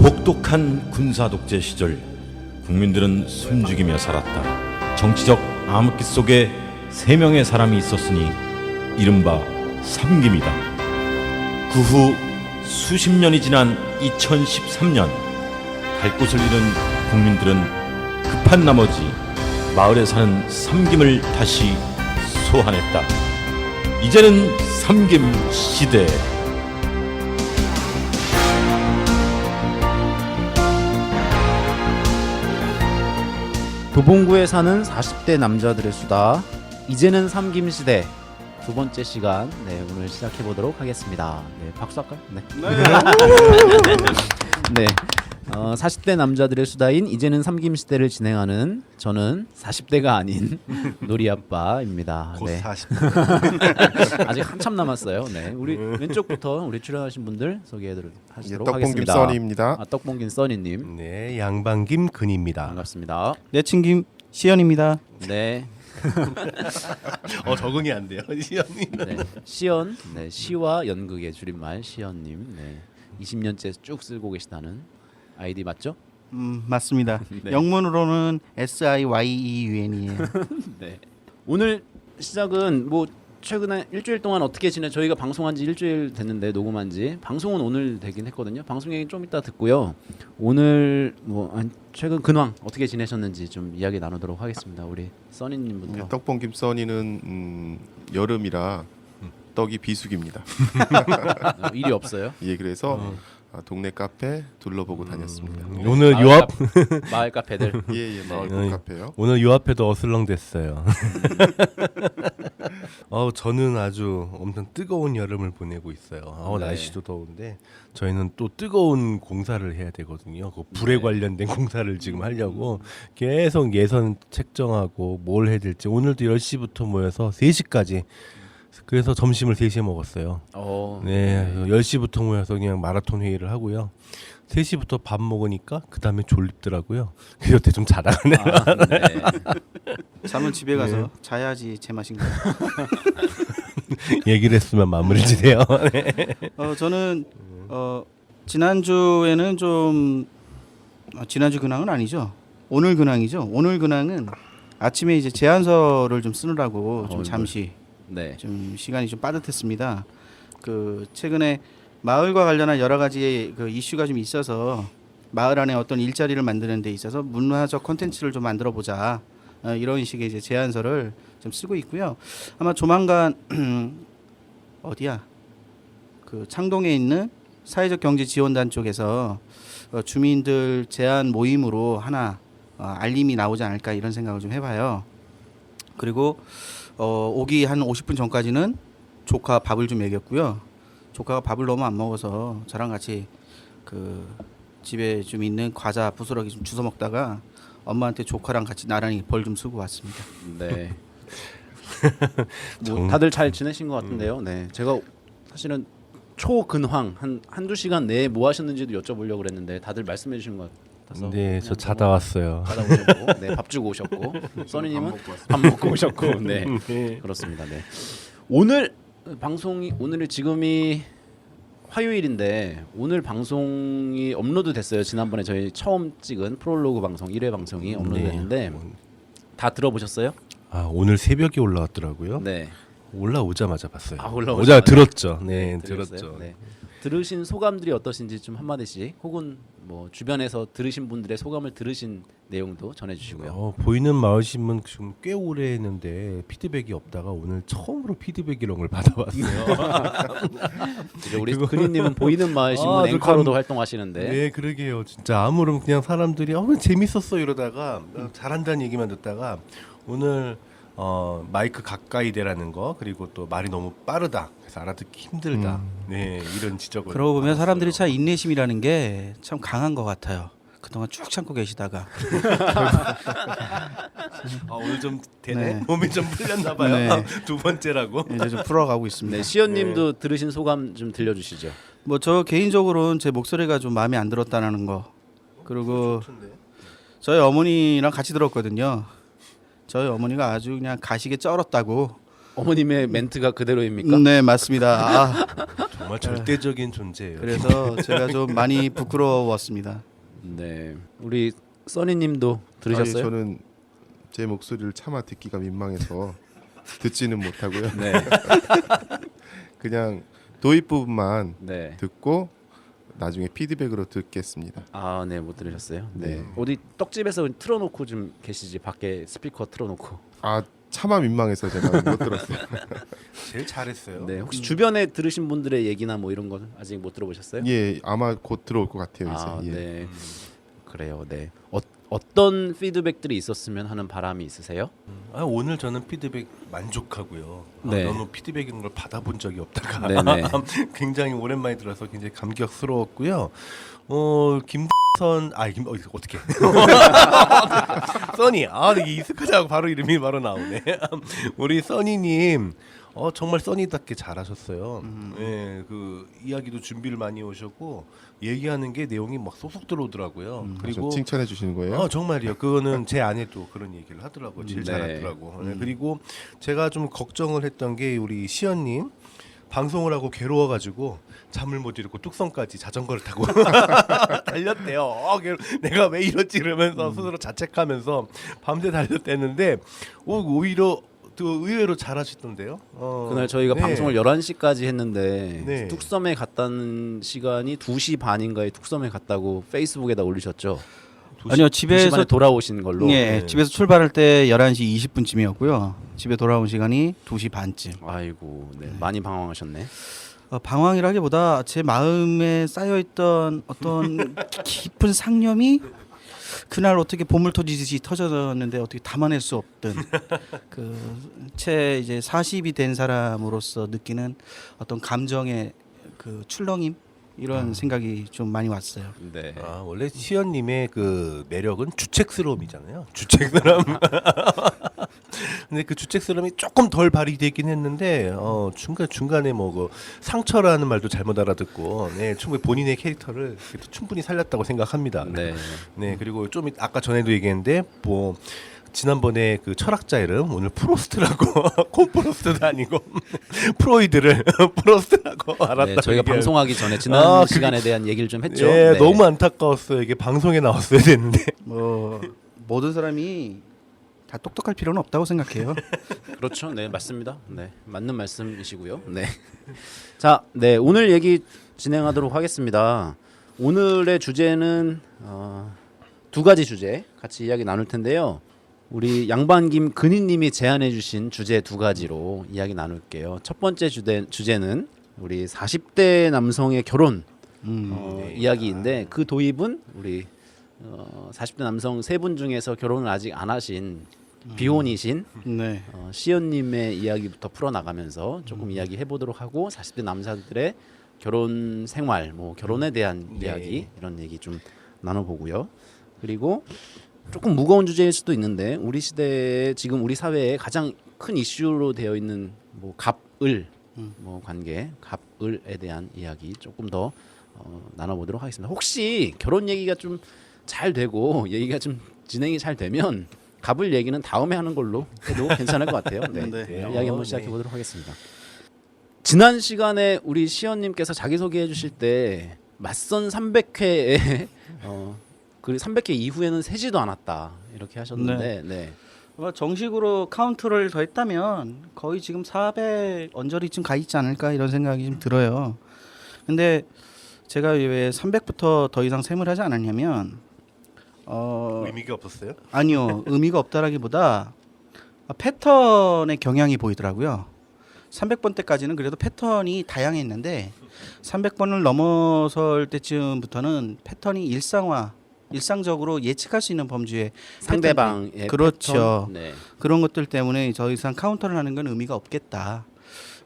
혹독한 군사 독재 시절 국민들은 숨죽이며 살았다. 정치적 암흑기 속에 세 명의 사람이 있었으니 이른바 삼김이다. 그 후 수십 년이 지난 2013년 갈 곳을 잃은 국민들은 급한 나머지 마을에 사는 삼김을 다시 소환했다. 이제는 삼김 시대. 도봉구에 사는 40대 남자들의 수다. 이제는 삼김시대 두 번째 시간. 네, 오늘 시작해 보도록 하겠습니다. 네, 박수 할까요? 네. 네. 40대 남자들의 수다인 이제는 삼김시대를 진행하는 저는 40대가 아닌 놀이아빠입니다. 곧 네. 40대. 아직 한참 남았어요. 네, 우리 왼쪽부터 우리 출연하신 분들 소개하도록 하겠습니다. 떡봉김 써니입니다. 떡봉김 써니님 네, 양반김 근입니다. 반갑습니다. 내친김 시연입니다. 네, 적응이 안 돼요, 시연이. 네. 시연, 네, 시와 연극의 줄임말 시연님. 네, 20년째 쭉 쓰고 계시다는 아이디 맞죠? 맞습니다. 네. 영문으로는 SIYEUN이에요. 네. 오늘 시작은 뭐 최근에 일주일 동안 어떻게 저희가 방송한 지 일주일 됐는데 녹음한 지 방송은 오늘 되긴 했거든요. 방송 얘기 좀 이따 듣고요. 오늘 최근 근황 어떻게 지내셨는지 좀 이야기 나누도록 하겠습니다. 우리 써니님부터. 떡봉김 써니는 여름이라 떡이 비수기입니다. 일이 없어요? 예, 그래서 동네 카페 둘러보고 다녔습니다. 오늘 마을 요 앞 마을 카페들. 예, 마을 카페요. 오늘 요 앞에도 어슬렁댔어요. 저는 아주 엄청 뜨거운 여름을 보내고 있어요. 네. 날씨도 더운데 저희는 또 뜨거운 공사를 해야 되거든요. 그 불에 네. 관련된 공사를 지금 하려고 계속 예산 책정하고 뭘 해야 될지 오늘도 10시부터 모여서 3시까지 그래서 점심을 3시에 먹었어요. 네, 10시부터 모여서 그냥 마라톤 회의를 하고요. 3시부터 밥 먹으니까 그 다음에 졸립더라고요. 그 여태 좀 자다가 네. 잠은 집에 가서 자야지 제맛인가. 얘기를 했으면 마무리 지세요. 저는 지난주에는 좀 지난주 근황은 아니죠. 오늘 근황이죠. 오늘 근황은 아침에 이제 제안서를 좀 쓰느라고 좀 잠시 네. 좀 시간이 좀 빠듯했습니다. 그 최근에 마을과 관련한 여러 가지 그 이슈가 좀 있어서 마을 안에 어떤 일자리를 만드는 데 있어서 문화적 콘텐츠를 좀 만들어 보자. 이런 식의 이제 제안서를 좀 쓰고 있고요. 아마 조만간 어디야? 그 창동에 있는 사회적 경제 지원단 쪽에서 주민들 제안 모임으로 하나 알림이 나오지 않을까 이런 생각을 좀 해봐요. 그리고 오기 한 50분 전까지는 조카 밥을 좀 먹였고요. 조카가 밥을 너무 안 먹어서 저랑 같이 그 집에 좀 있는 과자 부스러기 좀 주워 먹다가 엄마한테 조카랑 같이 나란히 벌 좀 쓰고 왔습니다. 네. 뭐 다들 잘 지내신 것 같은데요. 네. 제가 사실은 초근황 한두 시간 내에 뭐 하셨는지도 여쭤보려고 그랬는데 다들 말씀해 주신 것 같아서. 네, 저 자다 왔어요. 자다 오셨고, 네, 밥 주고 오셨고, 써니님은 밥 먹고 오셨고, 네, 그렇습니다. 네. 오늘 방송이 오늘 지금이 화요일인데 오늘 방송이 업로드 됐어요. 지난번에 저희 처음 찍은 프롤로그 방송 1회 방송이 업로드됐는데 다 들어보셨어요? 오늘 새벽에 올라왔더라고요. 네. 올라오자마자 봤어요. 올라오자마자 들었죠. 네, 들으셨어요? 들었죠. 네. 들으신 소감들이 어떠신지 좀 한마디씩 혹은 뭐 주변에서 들으신 분들의 소감을 들으신 내용도 전해주시고요. 보이는 마을 신문 지금 꽤 오래 했는데 피드백이 없다가 오늘 처음으로 피드백 이런 걸 받아봤어요. 우리 그린님은 보이는 마을 신문 앵커로도 활동하시는데. 네, 그러게요. 진짜 아무런 그냥 사람들이 재밌었어 이러다가 잘한다는 얘기만 듣다가 오늘 마이크 가까이 대라는 거 그리고 또 말이 너무 빠르다 그래서 알아듣기 힘들다 네 이런 지적을 그러고 보면 받았어요. 사람들이 참 인내심이라는 게 참 강한 것 같아요. 그동안 쭉 참고 계시다가 오늘 좀 되네 네. 몸이 좀 풀렸나 봐요. 네. 두 번째라고. 이제 좀 풀어가고 있습니다. 네, 시연님도 들으신 소감 좀 들려주시죠. 뭐 저 개인적으로는 제 목소리가 좀 마음에 안 들었다는 거 그리고 저희 어머니랑 같이 들었거든요. 저희 어머니가 아주 그냥 가시게 쩔었다고 어머님의 멘트가 그대로입니까? 네, 맞습니다. 아, 정말 절대적인 존재예요. 그래서 제가 좀 많이 부끄러웠습니다. 네, 우리 써니님도 들으셨어요? 아니, 저는 제 목소리를 차마 듣기가 민망해서 듣지는 못하고요. 네, 그냥 도입 부분만 네. 듣고 나중에 피드백으로 듣겠습니다. 아, 네, 못 들으셨어요? 네. 네. 어디 떡집에서 틀어놓고 좀 계시지 밖에 스피커 틀어놓고. 아 차마 민망해서 제가 못 들었어요. 제일 잘했어요. 네, 혹시 주변에 들으신 분들의 얘기나 뭐 이런 건 아직 못 들어보셨어요? 예, 아마 곧 들어올 것 같아요. 이제. 아, 예. 네. 그래요. 네. 어떤 피드백들이 있었으면 하는 바람이 있으세요? 오늘 저는 피드백 만족하고요. 네. 너무 피드백 이런 걸 받아본 적이 없다가 네네. 굉장히 오랜만에 들어서 굉장히 감격스러웠고요. 어떻게 써니 이게 익숙하지 않고 바로 이름이 바로 나오네. 우리 써니님 정말 써니답게 잘하셨어요. 예, 그 이야기도 준비를 많이 오셨고 얘기하는 게 내용이 막 쏙쏙 들어오더라고요. 그리고 칭찬해 주시는 거예요? 정말이요. 그거는 제 아내도 그런 얘기를 하더라고요. 제일 네. 잘하더라고. 네, 그리고 제가 좀 걱정을 했던 게 우리 시연님 방송을 하고 괴로워가지고 잠을 못 이루고 뚝섬까지 자전거를 타고 달렸대요. 내가 왜 이러지 이러면서 스스로 자책하면서 밤새 달렸댔는데 오히려 의외로 잘하시던데요. 그날 저희가 네. 방송을 11시까지 했는데 네. 뚝섬에 갔다는 시간이 2시 반인가에 뚝섬에 갔다고 페이스북에다 올리셨죠? 아니요, 2시 집에서 반에 돌아오신 걸로. 예, 집에서 출발할 때 11시 20분쯤이었고요. 집에 돌아온 시간이 2시 반쯤. 아이고, 네. 많이 방황하셨네. 방황이라기보다 제 마음에 쌓여있던 어떤 깊은 상념이 그날 어떻게 보물 터지듯이 터졌는데 어떻게 담아낼 수 없던 채 이제 40이 된 사람으로서 느끼는 어떤 감정의 그 출렁임 이런 생각이 좀 많이 왔어요. 네. 원래 시연님의 그 매력은 주책스러움이잖아요. 주책스러움. 근데 그 주책스러움이 조금 덜 발휘되긴 했는데 중간에 뭐 그 상처라는 말도 잘못 알아듣고 충분히 본인의 캐릭터를 충분히 살렸다고 생각합니다. 네. 네, 그리고 좀 아까 전에도 얘기했는데 뭐 지난번에 그 철학자 이름 오늘 프로스트라고 콤프로스트도 아니고 프로이드를 프로스트라고 알았다. 네, 저희가 방송하기 전에 지난 시간에 대한 얘기를 좀 했죠. 네, 네. 너무 안타까웠어요. 이게 방송에 나왔어야 됐는데. 뭐 모든 사람이 다 똑똑할 필요는 없다고 생각해요. 그렇죠. 네, 맞습니다. 네, 맞는 말씀이시고요. 네. 자, 네, 오늘 얘기 진행하도록 하겠습니다. 오늘의 주제는 두 가지 주제 같이 이야기 나눌 텐데요. 우리 양반김 근희님이 제안해주신 주제 두 가지로 이야기 나눌게요. 첫 번째 주제는 우리 40대 남성의 결혼 이야기인데 그 도입은 우리 40대 남성 세 분 중에서 결혼을 아직 안 하신 비혼이신 네. 시연님의 이야기부터 풀어나가면서 조금 이야기해 보도록 하고 40대 남자들의 결혼 생활, 뭐 결혼에 대한 이야기 이런 얘기 좀 나눠보고요. 그리고 조금 무거운 주제일 수도 있는데 우리 시대에 지금 우리 사회에 가장 큰 이슈로 되어 있는 뭐 갑을 뭐 관계, 갑을에 대한 이야기 조금 더 나눠보도록 하겠습니다. 혹시 결혼 얘기가 좀 잘 되고 얘기가 좀 진행이 잘 되면 갑을 얘기는 다음에 하는 걸로 해도 괜찮을 것 같아요. 네, 네. 이야기 한번 시작해 보도록 하겠습니다. 지난 시간에 우리 시연님께서 자기 소개해 주실 때 맞선 300회에 그 300회 이후에는 세지도 않았다 이렇게 하셨는데 네. 정식으로 카운트를 더했다면 거의 지금 400 언저리쯤 가 있지 않을까 이런 생각이 좀 들어요. 근데 제가 왜 300부터 더 이상 셈을 하지 않았냐면 의미가 없었어요? 아니요, 의미가 없다라기보다 패턴의 경향이 보이더라고요. 300번 때까지는 그래도 패턴이 다양했는데 300번을 넘어설 때쯤부터는 패턴이 일상적으로 예측할 수 있는 범주의 상대방의 그렇죠. 패턴? 네. 그런 것들 때문에 더 이상 카운터를 하는 건 의미가 없겠다.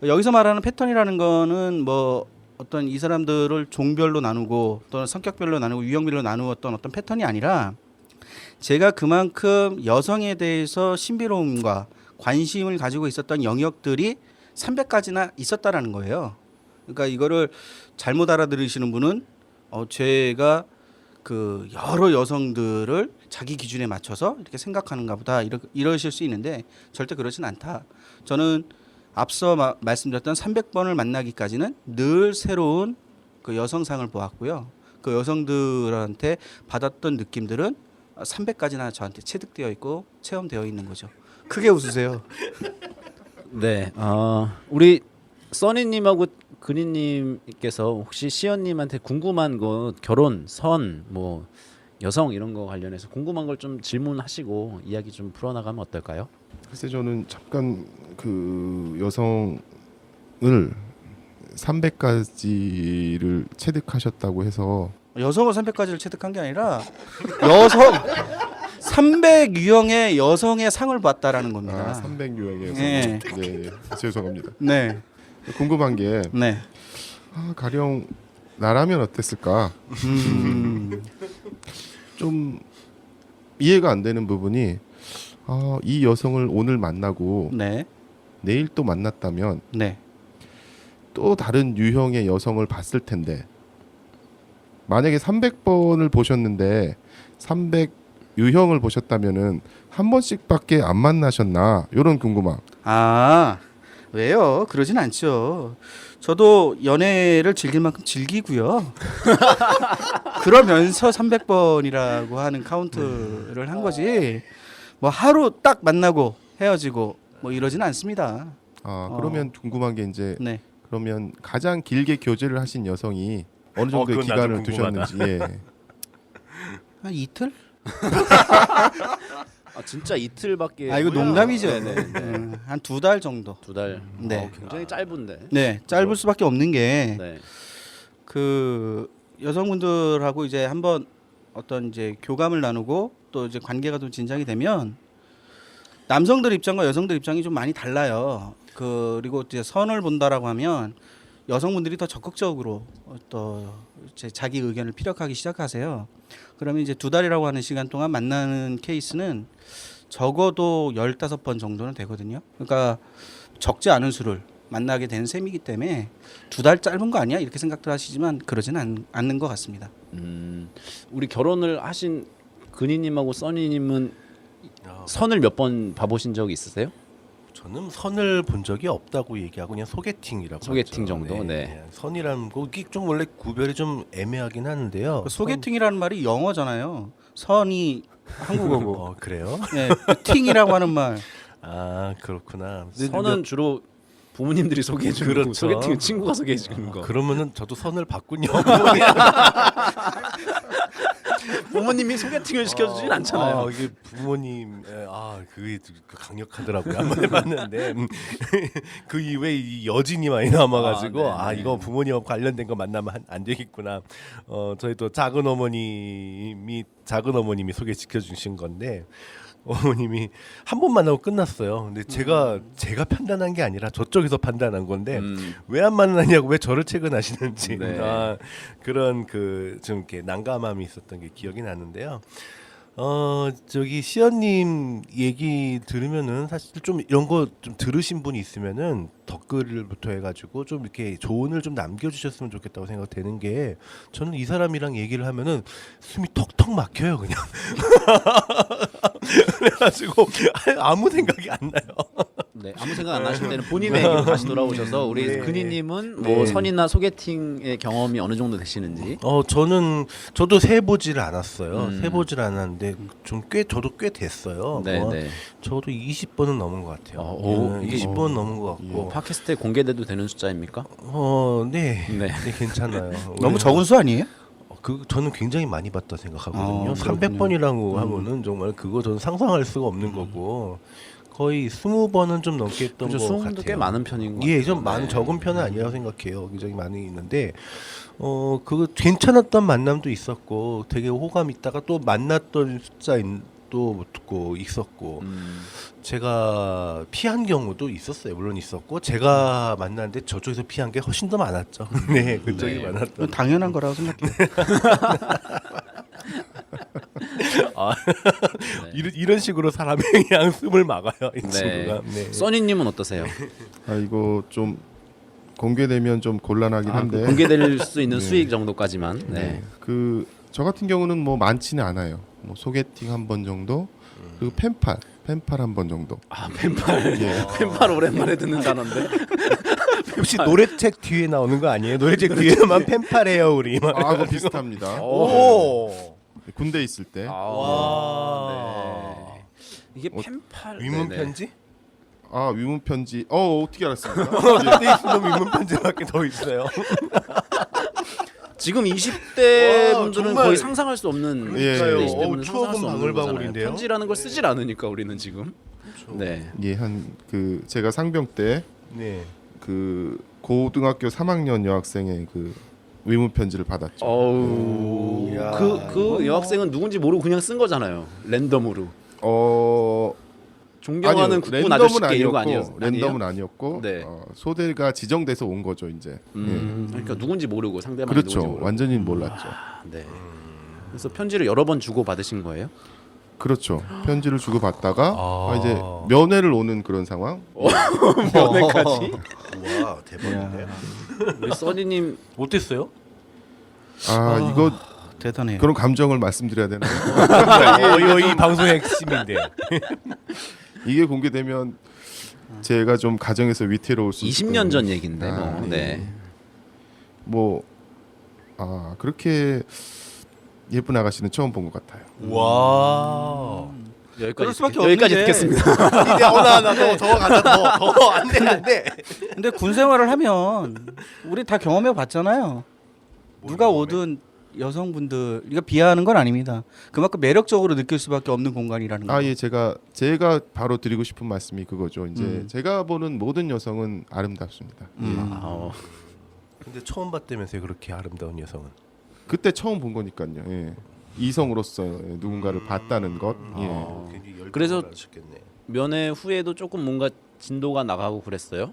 여기서 말하는 패턴이라는 거는 뭐 어떤 이 사람들을 종별로 나누고 또는 성격별로 나누고 유형별로 나누었던 어떤 패턴이 아니라 제가 그만큼 여성에 대해서 신비로움과 관심을 가지고 있었던 영역들이 300가지나 있었다라는 거예요. 그러니까 이거를 잘못 알아들으시는 분은 제가 그 여러 여성들을 자기 기준에 맞춰서 이렇게 생각하는가 보다 이러실 수 있는데 절대 그렇진 않다. 저는 앞서 말씀드렸던 300번을 만나기까지는 늘 새로운 그 여성상을 보았고요. 그 여성들한테 받았던 느낌들은 300까지나 저한테 체득되어 있고 체험되어 있는 거죠. 크게 웃으세요. 네, 우리 써니님하고 근희님께서 혹시 시연님한테 궁금한 거 결혼, 선, 뭐 여성 이런 거 관련해서 궁금한 걸 좀 질문하시고 이야기 좀 풀어나가면 어떨까요? 글쎄 저는 잠깐 그 여성을 300가지를 체득하셨다고 해서 여성을 300가지를 체득한 게 아니라 여성 300 유형의 여성의 상을 봤다라는 겁니다. 300 유형의 여성. 네. 네, 죄송합니다. 네. 궁금한 게 네. 가령 나라면 어땠을까? 좀 이해가 안 되는 부분이 이 여성을 오늘 만나고 네. 내일 또 만났다면 네. 또 다른 유형의 여성을 봤을 텐데 만약에 300번을 보셨는데 300 유형을 보셨다면은 한 번씩밖에 안 만나셨나? 이런 궁금함. 왜요? 그러진 않죠. 저도 연애를 즐길 만큼 즐기고요. 그러면서 300번이라고 하는 카운트를 한 거지. 뭐 하루 딱 만나고 헤어지고 뭐 이러진 않습니다. 그러면 궁금한 게 이제 네. 그러면 가장 길게 교제를 하신 여성이 어느 정도의 그건 나도 기간을 궁금하다. 두셨는지. 예. 한 이틀? 진짜 이틀밖에. 이거 농담이죠. 네네. 한 2달 정도. 2달. 네. 굉장히 짧은데. 네, 짧을 수밖에 없는 게 네. 그 여성분들하고 이제 한번 어떤 이제 교감을 나누고 또 이제 관계가 좀 진작이 되면 남성들 입장과 여성들 입장이 좀 많이 달라요. 그리고 이제 선을 본다라고 하면 여성분들이 더 적극적으로 또 이제 자기 의견을 피력하기 시작하세요. 그러면 이제 2달이라고 하는 시간 동안 만나는 케이스는 적어도 15번 정도는 되거든요. 그러니까 적지 않은 수를 만나게 된 셈이기 때문에 2달 짧은 거 아니야? 이렇게 생각들 하시지만 그러지는 않는 것 같습니다. 우리 결혼을 하신 근희님하고 써니님은 선을 몇 번 봐보신 적이 있으세요? 저는 선을 본 적이 없다고 얘기하고 그냥 소개팅이라고 소개팅 하죠. 정도? 네. 선이라는 거 이게 좀 원래 구별이 좀 애매하긴 하는데요. 그 소개팅이라는 말이 영어잖아요. 선이 한국어고. 그래요? 네, 그 팅이라고 하는 말. 그렇구나. 선은 주로 부모님들이 소개해 주는 그렇죠. 거, 소개팅은 친구가 소개해 주는 거. 그러면은 저도 선을 봤군요. 부모님이 소개팅을 시켜주진 않잖아요. 이게 부모님 그게 강력하더라고요. 한번 해봤는데 그 이후에 이 여진이 많이 남아가지고 네. 이거 부모님하고 관련된 거 만나면 안 되겠구나. 저희 또 작은 어머님이 소개시켜 주신 건데. 어머님이 한 번 만나고 끝났어요. 근데 제가 판단한 게 아니라 저쪽에서 판단한 건데 왜 안 만나냐고 왜 저를 채근하시는지 네. 그런 좀 이렇게 난감함이 있었던 게 기억이 나는데요. 저기 시연님 얘기 들으면은 사실 좀 이런 거 좀 들으신 분이 있으면은 댓글부터 해가지고 좀 이렇게 조언을 좀 남겨주셨으면 좋겠다고 생각되는 게 저는 이 사람이랑 얘기를 하면은 숨이 턱턱 막혀요 그냥. 그래가지고 아무 생각이 안 나요. 네, 아무 생각 안 나실 때는 본인의 얘기로 다시 돌아오셔서 우리 네. 근희님은 뭐 선이나 소개팅의 경험이 어느 정도 되시는지. 저도 세보지를 않았어요. 세보지를 않았는데 저도 꽤 됐어요. 네. 저도 20번은 넘은 것 같아요. 이게 20번 넘은 것 같고. 팟캐스트에 공개돼도 되는 숫자입니까? 네. 네. 괜찮아요. 너무 적은 수 아니에요? 저는 굉장히 많이 봤다 생각하거든요. 그렇군요. 300번이라고 하면은 정말 그거 저는 상상할 수가 없는 거고 거의 20번은 좀 넘게 했던 것 그렇죠. 같아요. 20번도 꽤 많은 편인 것 같아요. 예, 좀 많은 적은 편은 아니라고 생각해요. 굉장히 많이 있는데 그거 괜찮았던 만남도 있었고 되게 호감 있다가 또 만났던 숫자도 듣고 있었고 제가 피한 경우도 있었어요. 물론 있었고 제가 만났는데 저쪽에서 피한 게 훨씬 더 많았죠. 네, 그쪽이 네. 많았던. 당연한 거라고 생각해요. 이런 식으로 사람의 그냥 숨을 막아요. 이 친구가. 네. 써니님은 어떠세요? 이거 좀 공개되면 좀 곤란하긴 한데. 공개될 수 있는 네. 수익 정도까지만. 네. 저 같은 경우는 뭐 많지는 않아요. 뭐 소개팅 한 번 정도 그리고 펜팔 펜팔 한 번 정도. 아 펜팔. 예. 펜팔 오랜만에 듣는 단어인데. 혹시 노래책 뒤에 나오는 거 아니에요? 노래책 뒤에만 펜팔해요 우리. 막. 아, 그거 비슷합니다. 오. 군대 있을 때. 네. 이게 펜팔. 위문 네네. 편지? 아, 위문 편지. 어떻게 알았습니까? 군대 있으면 위문 편지밖에 더 있어요. 지금 20대 와, 분들은 정말. 거의 상상할 수 없는 예. 10대, 20대 어우, 분들은 추억은 상상할 수 없는 바글바글인데요? 거잖아요. 편지라는 걸 쓰질 않으니까 우리는 지금. 네. 예, 한 그 제가 상병 때 네. 그 고등학교 3학년 여학생의 그 위문 편지를 받았죠. 어우. 이야, 그 여학생은 누군지 모르고 그냥 쓴 거잖아요. 랜덤으로. 존경하는 국군 랜덤은 아저씨께 이런 거 아니었고, 아니에요? 랜덤은 아니었고 네. 소대가 지정돼서 온 거죠 이제. 그러니까 누군지 모르고 상대방이 그렇죠. 누군지 모르고. 완전히 몰랐죠. 아, 네. 그래서 편지를 여러 번 주고 받으신 거예요? 그렇죠. 편지를 주고 받다가 아. 이제 면회를 오는 그런 상황. 면회까지? 와 대박인데. 우리 써니님 어땠어요? 이거 대단해요. 그런 감정을 말씀드려야 되나요? 이거 이 방송의 핵심인데. 이게 공개되면 제가 좀 가정에서 위태로울 수 20년 있기 전 때문에. 얘긴데 뭐. 네. 그렇게 예쁜 아가씨는 처음 본 것 같아요. 와. 여기까지 수밖에 여기까지 없는 게. 듣겠습니다. 이제 나더 가자 더 안돼. 근데 군 생활을 하면 우리 다 경험해 봤잖아요. 누가 오든 여성분들 이거 비하하는 건 아닙니다. 그만큼 매력적으로 느낄 수밖에 없는 공간이라는 거. 예, 제가 바로 드리고 싶은 말씀이 그거죠. 이제 제가 보는 모든 여성은 아름답습니다. 근데 처음 봤다면서요 그렇게 아름다운 여성은. 그때 처음 본 거니까요. 예. 이성으로서 누군가를 봤다는 것. 예. 그래서 면회 후에도 조금 뭔가 진도가 나가고 그랬어요.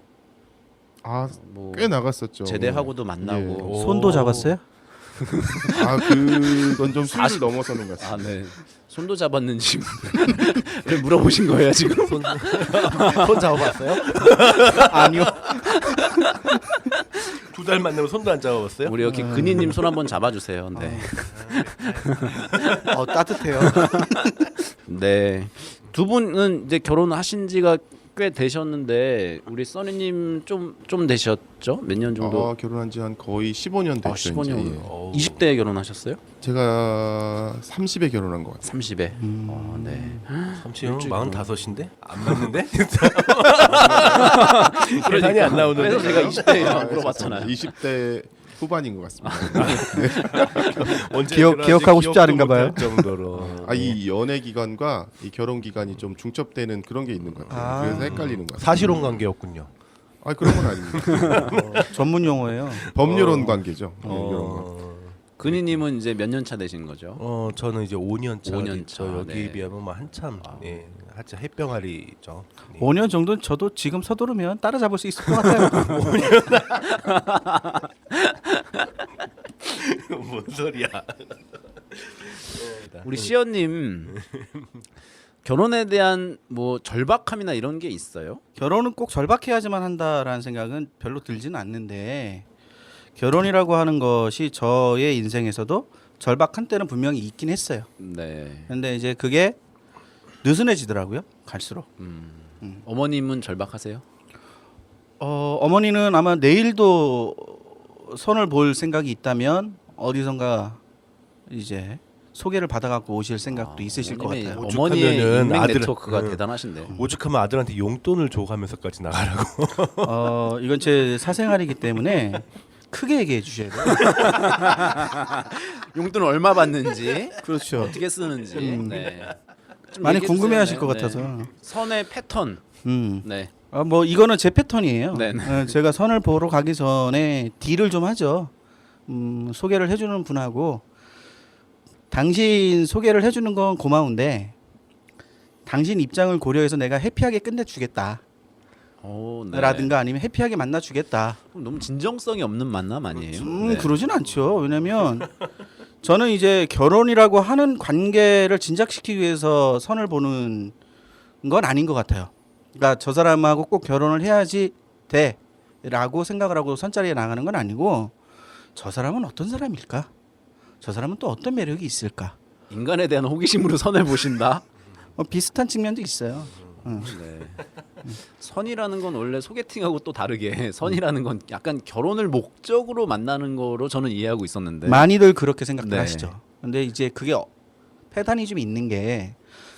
뭐 꽤 나갔었죠. 제대하고도 만나고. 예. 손도 잡았어요? 그건 좀 수위를 넘어서는 것 같습니다. 네. 손도 잡았는지 왜 물어보신 거예요 지금? 손 잡아봤어요? 아니요. 2달 만나면 손도 안 잡아봤어요? 우리 여기 근희님 손 한번 잡아주세요. 네. 따뜻해요. 네. 두 분은 이제 결혼하신 지가 꽤 되셨는데 우리 써니님 좀 되셨죠? 몇 년 정도? 결혼한 지 한 거의 15년 됐죠. 15년. 이제. 20대에 결혼하셨어요? 제가 30에 결혼한 것 같아요. 30에. 네. 30형 45인데? 안 맞는데? 계산이 안 나오는데. 그래서 제가 20대에 물어봤잖아요. 20대 후반인 것 같습니다. 언제 기억하고 싶지 않은가 봐요. 정도로. 이 연애 기간과 이 결혼 기간이 좀 중첩되는 그런 게 있는 것 같아요. 그래서 헷갈리는 것 같아요. 사실혼 관계였군요. 그런 건 아닙니다. 전문 용어예요. 법률혼 관계죠. 이런 거. 근희님은 이제 몇 년 차 되신 거죠? 저는 이제 5년 차. 5년 저 차, 여기에 네. 비하면 뭐 한참 하여튼 햇병아리죠. 5년 정도는 저도 지금 서두르면 따라잡을 수 있을 것 같아요. 뭔 소리야? 우리 시연님 결혼에 대한 뭐 절박함이나 이런 게 있어요? 결혼은 꼭 절박해야지만 한다라는 생각은 별로 들지는 않는데 결혼이라고 하는 것이 저의 인생에서도 절박한 때는 분명히 있긴 했어요. 네. 근데 이제 그게 느슨해지더라고요. 갈수록. 어머님은 절박하세요? 어머니는 아마 내일도 선을 볼 생각이 있다면 어디선가 이제 소개를 받아갖고 오실 생각도 있으실 것 같아요. 어머니의 오죽하면은 인맥 아들- 네트워크가 대단하신데. 오죽하면 아들한테 용돈을 줘가면서까지 나가라고. 이건 제 사생활이기 때문에 크게 얘기해 주셔야 돼요. 용돈 얼마 받는지, 그렇죠. 어떻게 쓰는지. 네. 좀 많이 얘기해 궁금해하실 주세요. 것 네. 같아서. 선의 패턴. 네. 뭐 이거는 제 패턴이에요. 네. 제가 선을 보러 가기 전에 딜을 좀 하죠. 소개를 해주는 분하고 당신 소개를 해주는 건 고마운데 당신 입장을 고려해서 내가 해피하게 끝내주겠다. 네. 라든가 아니면 해피하게 만나주겠다. 너무 진정성이 없는 만남 아니에요? 네. 그러진 않죠. 왜냐면 저는 이제 결혼이라고 하는 관계를 진작시키기 위해서 선을 보는 건 아닌 것 같아요. 그러니까 저 사람하고 꼭 결혼을 해야지 돼라고 생각을 하고 선자리에 나가는 건 아니고 저 사람은 어떤 사람일까? 저 사람은 또 어떤 매력이 있을까? 인간에 대한 호기심으로 선을 보신다. 비슷한 측면도 있어요. 네. 선이라는 건 원래 소개팅하고 또 다르게 선이라는 건 약간 결혼을 목적으로 만나는 거로 저는 이해하고 있었는데. 많이들 그렇게 생각들 네. 하시죠. 근데 이제 그게 패단이 좀 있는 게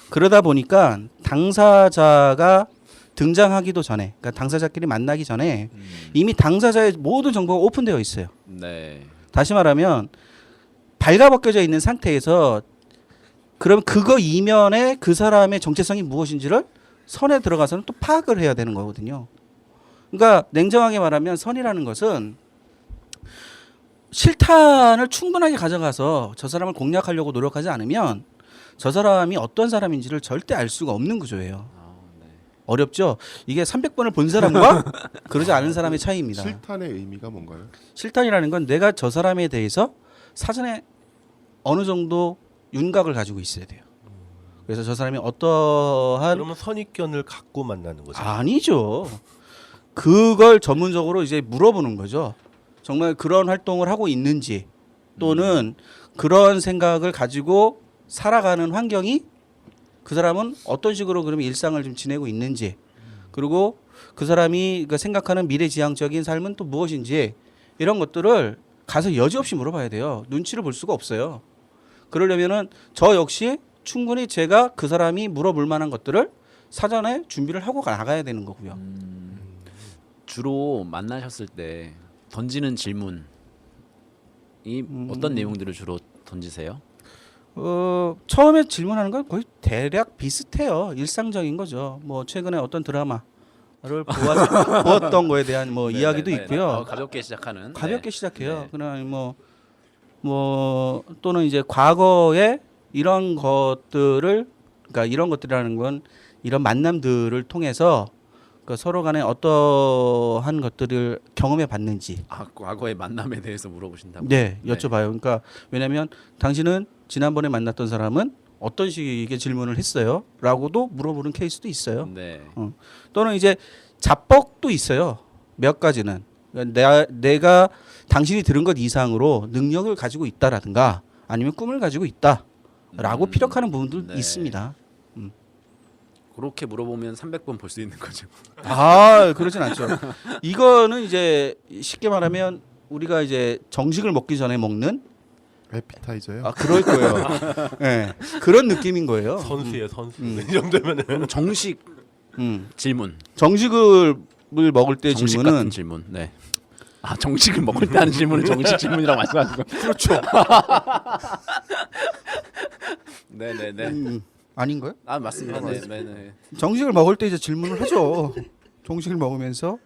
그러다 보니까 당사자가 등장하기도 전에, 그러니까 당사자끼리 만나기 전에 이미 당사자의 모든 정보가 오픈되어 있어요. 네. 다시 말하면 발가벗겨져 있는 상태에서 그럼 그거 이면에 그 사람의 정체성이 무엇인지를 선에 들어가서는 또 파악을 해야 되는 거거든요. 그러니까 냉정하게 말하면 선이라는 것은 실탄을 충분하게 가져가서 저 사람을 공략하려고 노력하지 않으면 저 사람이 어떤 사람인지를 절대 알 수가 없는 구조예요. 어렵죠? 이게 300번을 본 사람과 그러지 않은 사람의 차이입니다. 실탄의 의미가 뭔가요? 실탄이라는 건 내가 저 사람에 대해서 사전에 어느 정도 윤곽을 가지고 있어야 돼요. 그래서 저 사람이 어떠한 그러면 선입견을 갖고 만나는 거죠. 아니죠. 그걸 전문적으로 이제 물어보는 거죠. 정말 그런 활동을 하고 있는지 또는 그런 생각을 가지고 살아가는 환경이 그 사람은 어떤 식으로 그러면 일상을 좀 지내고 있는지 그리고 그 사람이 생각하는 미래지향적인 삶은 또 무엇인지 이런 것들을 가서 여지없이 물어봐야 돼요. 눈치를 볼 수가 없어요. 그러려면은 저 역시 충분히 제가 그 사람이 물어볼 만한 것들을 사전에 준비를 하고 나가야 되는 거고요. 주로 만나셨을 때 던지는 질문이 어떤 내용들을 주로 던지세요? 처음에 질문하는 건 거의 대략 비슷해요. 일상적인 거죠. 뭐 최근에 어떤 드라마를 보았던 거에 대한 뭐 이야기도 있고요. 가볍게 시작하는. 가볍게 네. 시작해요. 네. 그냥 뭐 또는 이제 과거에 이런 것들을 그러니까 이런 것들이라는 건 이런 만남들을 통해서 그 서로 간에 어떠한 것들을 경험해 봤는지 과거의 만남에 대해서 물어보신다고. 네, 여쭤봐요. 그러니까 왜냐하면 당신은 지난번에 만났던 사람은 어떤 식의 질문을 했어요? 라고도 물어보는 케이스도 있어요. 네. 또는 이제 자뻑도 있어요. 몇 가지는. 그러니까 내가 당신이 들은 것 이상으로 능력을 가지고 있다라든가 아니면 꿈을 가지고 있다라고 피력하는 부분도 네. 있습니다. 그렇게 물어보면 300번 볼 수 있는 거죠. 그러진 않죠. 이거는 이제 쉽게 말하면 우리가 이제 정식을 먹기 전에 먹는 에피타이저요. 그럴 거예요. 네, 그런 느낌인 거예요. 선수예요, 선수. 이 정도면은 정식 질문. 정식을 먹을 때 정식 질문은 같은 질문. 네. 정식을 먹을 때 하는 질문은 정식 질문이라고 말씀하신 거. 그렇죠. 네네네. 아닌가요? 맞습니다. 네네. 정식을 먹을 때 이제 질문을 하죠. 정식을 먹으면서.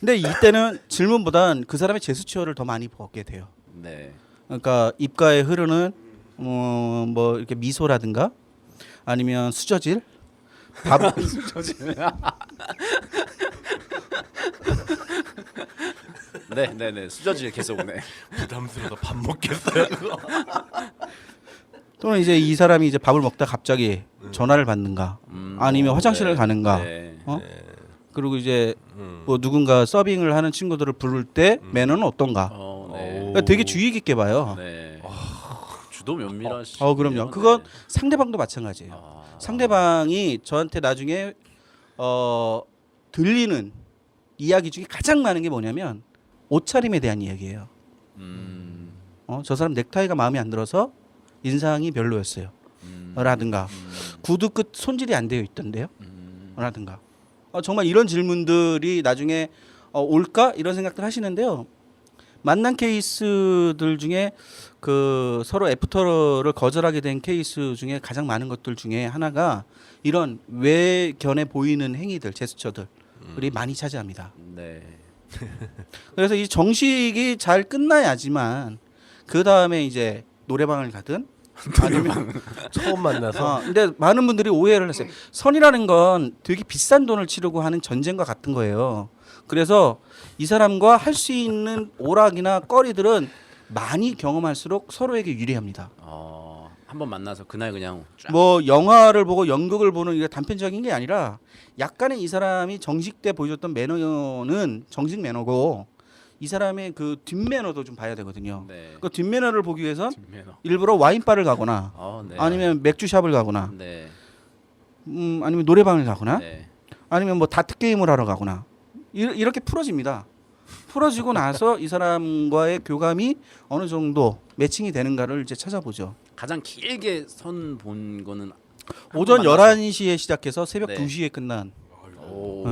근데 이때는 질문보단 그 사람의 제스처를 더 많이 보게 돼요. 네. 그러니까 입가에 흐르는 뭐 이렇게 미소라든가 아니면 수저질, 네네네. 수저질 계속 오네. 부담스러워서 밥 먹겠어요. 그거. 또는 이제 이 사람이 이제 밥을 먹다 갑자기 전화를 받는가, 아니면 화장실을 네. 가는가, 네. 그리고 이제 뭐 누군가 서빙을 하는 친구들을 부를 때 매너는 어떤가. 네. 그러니까 되게 주의 깊게 봐요. 네. 주도 면밀하시. 그럼요. 그건 상대방도 마찬가지예요. 상대방이 저한테 나중에 들리는 이야기 중에 가장 많은 게 뭐냐면 옷차림에 대한 이야기예요. 저 사람 넥타이가 마음에 안 들어서 인상이 별로였어요. 라든가 구두 끝 손질이 안 되어 있던데요. 라든가 정말 이런 질문들이 나중에 올까 이런 생각들 하시는데요. 만난 케이스들 중에 그 서로 애프터를 거절하게 된 케이스 중에 가장 많은 것들 중에 하나가 이런 외견해 보이는 행위들, 제스처들이 많이 차지합니다. 네. 그래서 이 정식이 잘 끝나야지만 그 다음에 이제 노래방을 가든 아니면 처음 만나서 근데 많은 분들이 오해를 했어요. 선이라는 건 되게 비싼 돈을 치르고 하는 전쟁과 같은 거예요. 그래서 이 사람과 할 수 있는 오락이나 거리들은 많이 경험할수록 서로에게 유리합니다. 한번 만나서 그날 그냥 쫙. 뭐 영화를 보고 연극을 보는 이게 단편적인 게 아니라 약간의 이 사람이 정식 때 보여줬던 매너는 정식 매너고 이 사람의 그 뒷매너도 좀 봐야 되거든요. 네. 그 뒷매너를 보기 위해선 뒷매너. 일부러 와인바를 가거나 네. 아니면 맥주샵을 가거나 네. 아니면 노래방을 가거나 네. 아니면 뭐 다트 게임을 하러 가거나 이렇게 풀어집니다. 풀어지고 나서 이 사람과의 교감이 어느 정도 매칭이 되는가를 이제 찾아보죠. 가장 길게 선 본 거는 오전 만나서- 11시에 시작해서 새벽 네. 2시에 끝난 오,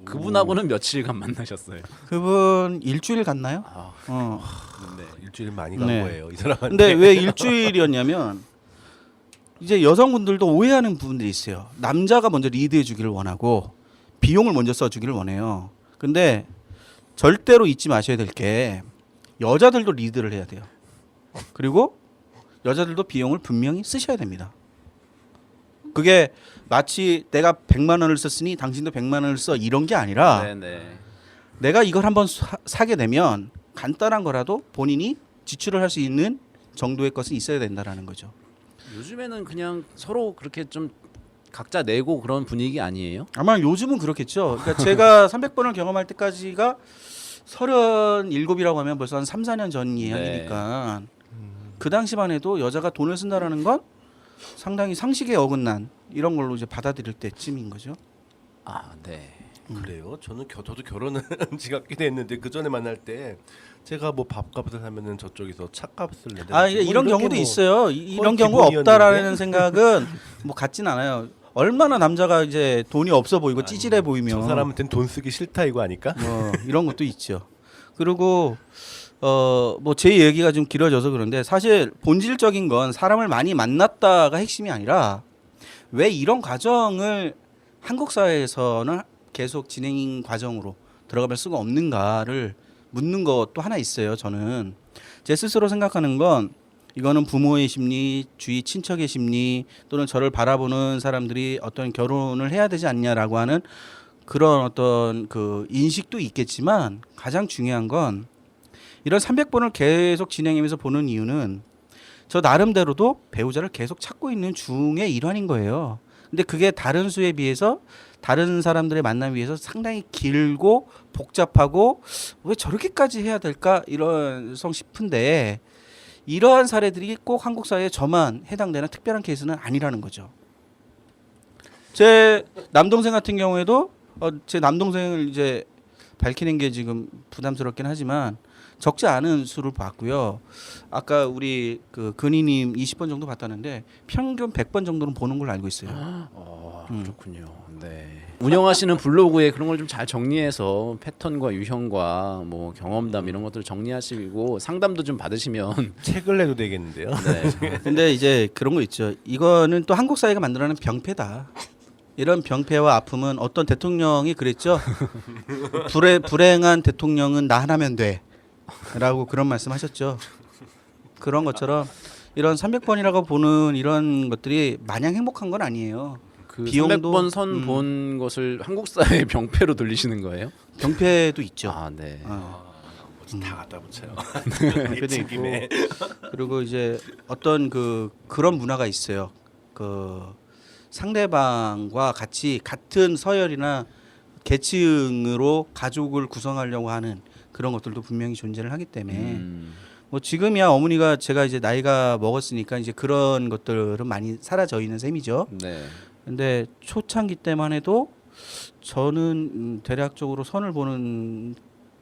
그분하고는 며칠간 만나셨어요? 그분 일주일 갔나요? 아, 네. 일주일 많이 간 네. 거예요 이 사람한테. 근데 왜 일주일이었냐면 이제 여성분들도 오해하는 부분들이 있어요. 남자가 먼저 리드해 주기를 원하고 비용을 먼저 써 주기를 원해요. 근데 절대로 잊지 마셔야 될 게 여자들도 리드를 해야 돼요. 그리고 여자들도 비용을 분명히 쓰셔야 됩니다. 그게 마치 내가 100만 원을 썼으니 당신도 100만 원을 써 이런 게 아니라 네네. 내가 이걸 한번 사게 되면 간단한 거라도 본인이 지출을 할 수 있는 정도의 것은 있어야 된다라는 거죠. 요즘에는 그냥 서로 그렇게 좀 각자 내고 그런 분위기 아니에요? 아마 요즘은 그렇겠죠. 그러니까 제가 300번을 경험할 때까지가 37이라고 하면 벌써 한 3, 4년 전 이야기니까 그 당시만 해도 여자가 돈을 쓴다라는 건 상당히 상식에 어긋난 이런 걸로 이제 받아들일 때쯤인 거죠. 아, 네. 그래요? 저도 결혼은 지가 꽤 됐는데 그 전에 만날 때 제가 뭐 밥값을 하면은 저쪽에서 차값을 내는. 아, 이런 경우도 있어요. 이런 경우 기본이었는데. 없다라는 생각은 뭐 같진 않아요. 얼마나 남자가 이제 돈이 없어 보이고 찌질해 보이면 저 사람한테는 돈 쓰기 싫다 이거 아닐까? 이런 것도 있죠. 그리고 뭐 제 얘기가 좀 길어져서 그런데 사실 본질적인 건 사람을 많이 만났다가 핵심이 아니라 왜 이런 과정을 한국 사회에서는 계속 진행 과정으로 들어가볼 수가 없는가를 묻는 것도 하나 있어요. 저는 제 스스로 생각하는 건 이거는 부모의 심리, 주위 친척의 심리 또는 저를 바라보는 사람들이 어떤 결혼을 해야 되지 않냐라고 하는 그런 어떤 그 인식도 있겠지만 가장 중요한 건 이런 300번을 계속 진행하면서 보는 이유는 저 나름대로도 배우자를 계속 찾고 있는 중의 일환인 거예요. 근데 그게 다른 수에 비해서 다른 사람들의 만남에 비해서 상당히 길고 복잡하고 왜 저렇게까지 해야 될까 이런 싶은데 이러한 사례들이 꼭 한국 사회에 저만 해당되는 특별한 케이스는 아니라는 거죠. 제 남동생 같은 경우에도 제 남동생을 이제 밝히는 게 지금 부담스럽긴 하지만 적지 않은 수를 봤고요. 아까 우리 그 근희님 20번 정도 봤다는데 평균 100번 정도는 보는 걸로 알고 있어요. 그렇군요. 네. 운영하시는 블로그에 그런 걸 좀 잘 정리해서 패턴과 유형과 뭐 경험담 이런 것들을 정리하시고 상담도 좀 받으시면 책을 내도 되겠는데요. 네. 근데 이제 그런 거 있죠. 이거는 또 한국 사회가 만들어낸 병폐다. 이런 병폐와 아픔은 어떤 대통령이 그랬죠. 불행한 대통령은 나 하나면 돼라고 그런 말씀하셨죠. 그런 것처럼 이런 300번이라고 보는 이런 것들이 마냥 행복한 건 아니에요. 그 비용도 300번 선 본 것을 한국 사회의 병폐로 돌리시는 거예요? 병폐도 있죠. 아, 네. 다 갖다 붙여요. 병폐도 있고 그리고 이제 어떤 그런 문화가 있어요. 그 상대방과 같이 같은 서열이나 계층으로 가족을 구성하려고 하는 그런 것들도 분명히 존재를 하기 때문에 뭐 지금이야 어머니가 제가 이제 나이가 먹었으니까 이제 그런 것들은 많이 사라져 있는 셈이죠. 네. 근데 초창기 때만 해도 저는 대략적으로 선을 보는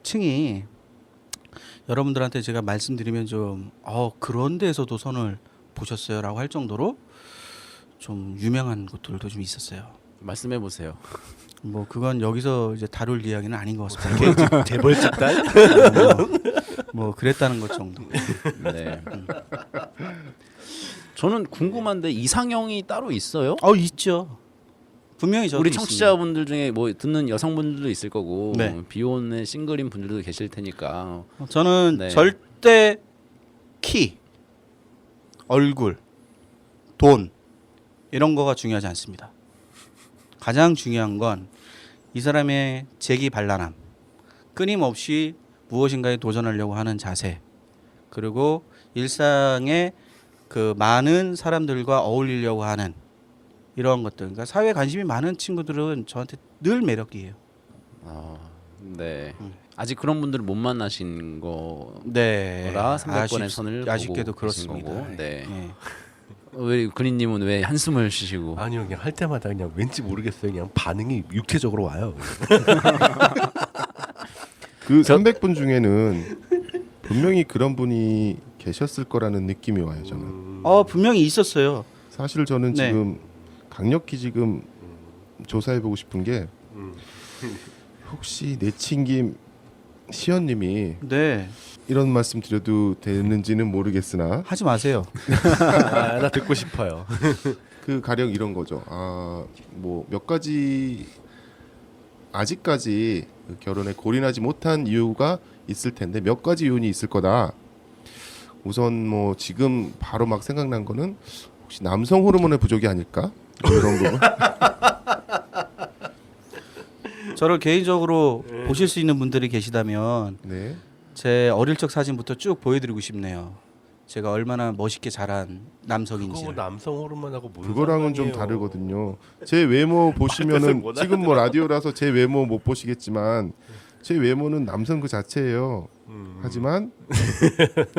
층이 여러분들한테 제가 말씀드리면 좀 그런 데서도 선을 보셨어요라고 할 정도로 좀 유명한 곳들도 좀 있었어요. 말씀해 보세요. 뭐 그건 여기서 이제 다룰 이야기는 아닌 것 같습니다. 재벌 집단? 뭐 그랬다는 것 정도. 네. 저는 궁금한데 이상형이 따로 있어요? 있죠. 분명히 저도 우리 있습니다. 청취자분들 중에 뭐 듣는 여성분들도 있을 거고 네. 비혼의 싱글인 분들도 계실 테니까. 저는 네. 절대 키, 얼굴, 돈 이런 거가 중요하지 않습니다. 가장 중요한 건 이 사람의 재기발랄함, 끊임없이 무엇인가에 도전하려고 하는 자세, 그리고 일상에 그 많은 사람들과 어울리려고 하는 이런 것들. 그러니까 사회에 관심이 많은 친구들은 저한테 늘 매력이에요. 네. 아직 그런 분들을 못 만나신 거라 네. 300번의 선을 아쉽게도 보고 계신 그렇습니다. 거고. 네. 네. 왜 근희님은 왜 한숨을 쉬시고? 아니요, 그냥 할 때마다 그냥 왠지 모르겠어요. 그냥 반응이 육체적으로 와요. 그 300분 중에는 분명히 그런 분이 계셨을 거라는 느낌이 와요. 저는 분명히 있었어요. 사실 저는 네. 지금 강력히 지금 조사해보고 싶은 게 혹시 내친김 시연님이 네, 이런 말씀 드려도 되는지는 모르겠으나 하지 마세요. 나 듣고 싶어요. 그 가령 이런 거죠. 뭐 몇 가지 아직까지 그 결혼에 골인하지 못한 이유가 있을 텐데 몇 가지 요인이 있을 거다. 우선 뭐 지금 바로 막 생각난 거는 혹시 남성 호르몬의 부족이 아닐까? 뭐 이런 부분. 저를 개인적으로 보실 수 있는 분들이 계시다면 네. 제 어릴 적 사진부터 쭉 보여드리고 싶네요. 제가 얼마나 멋있게 자란 남성인지. 그거 남성 호르몬하고 무슨 그거랑은 좀 상관이에요? 다르거든요. 제 외모 보시면은 못 지금 뭐 라디오라서 제 외모 못 보시겠지만 제 외모는 남성 그 자체예요. 하지만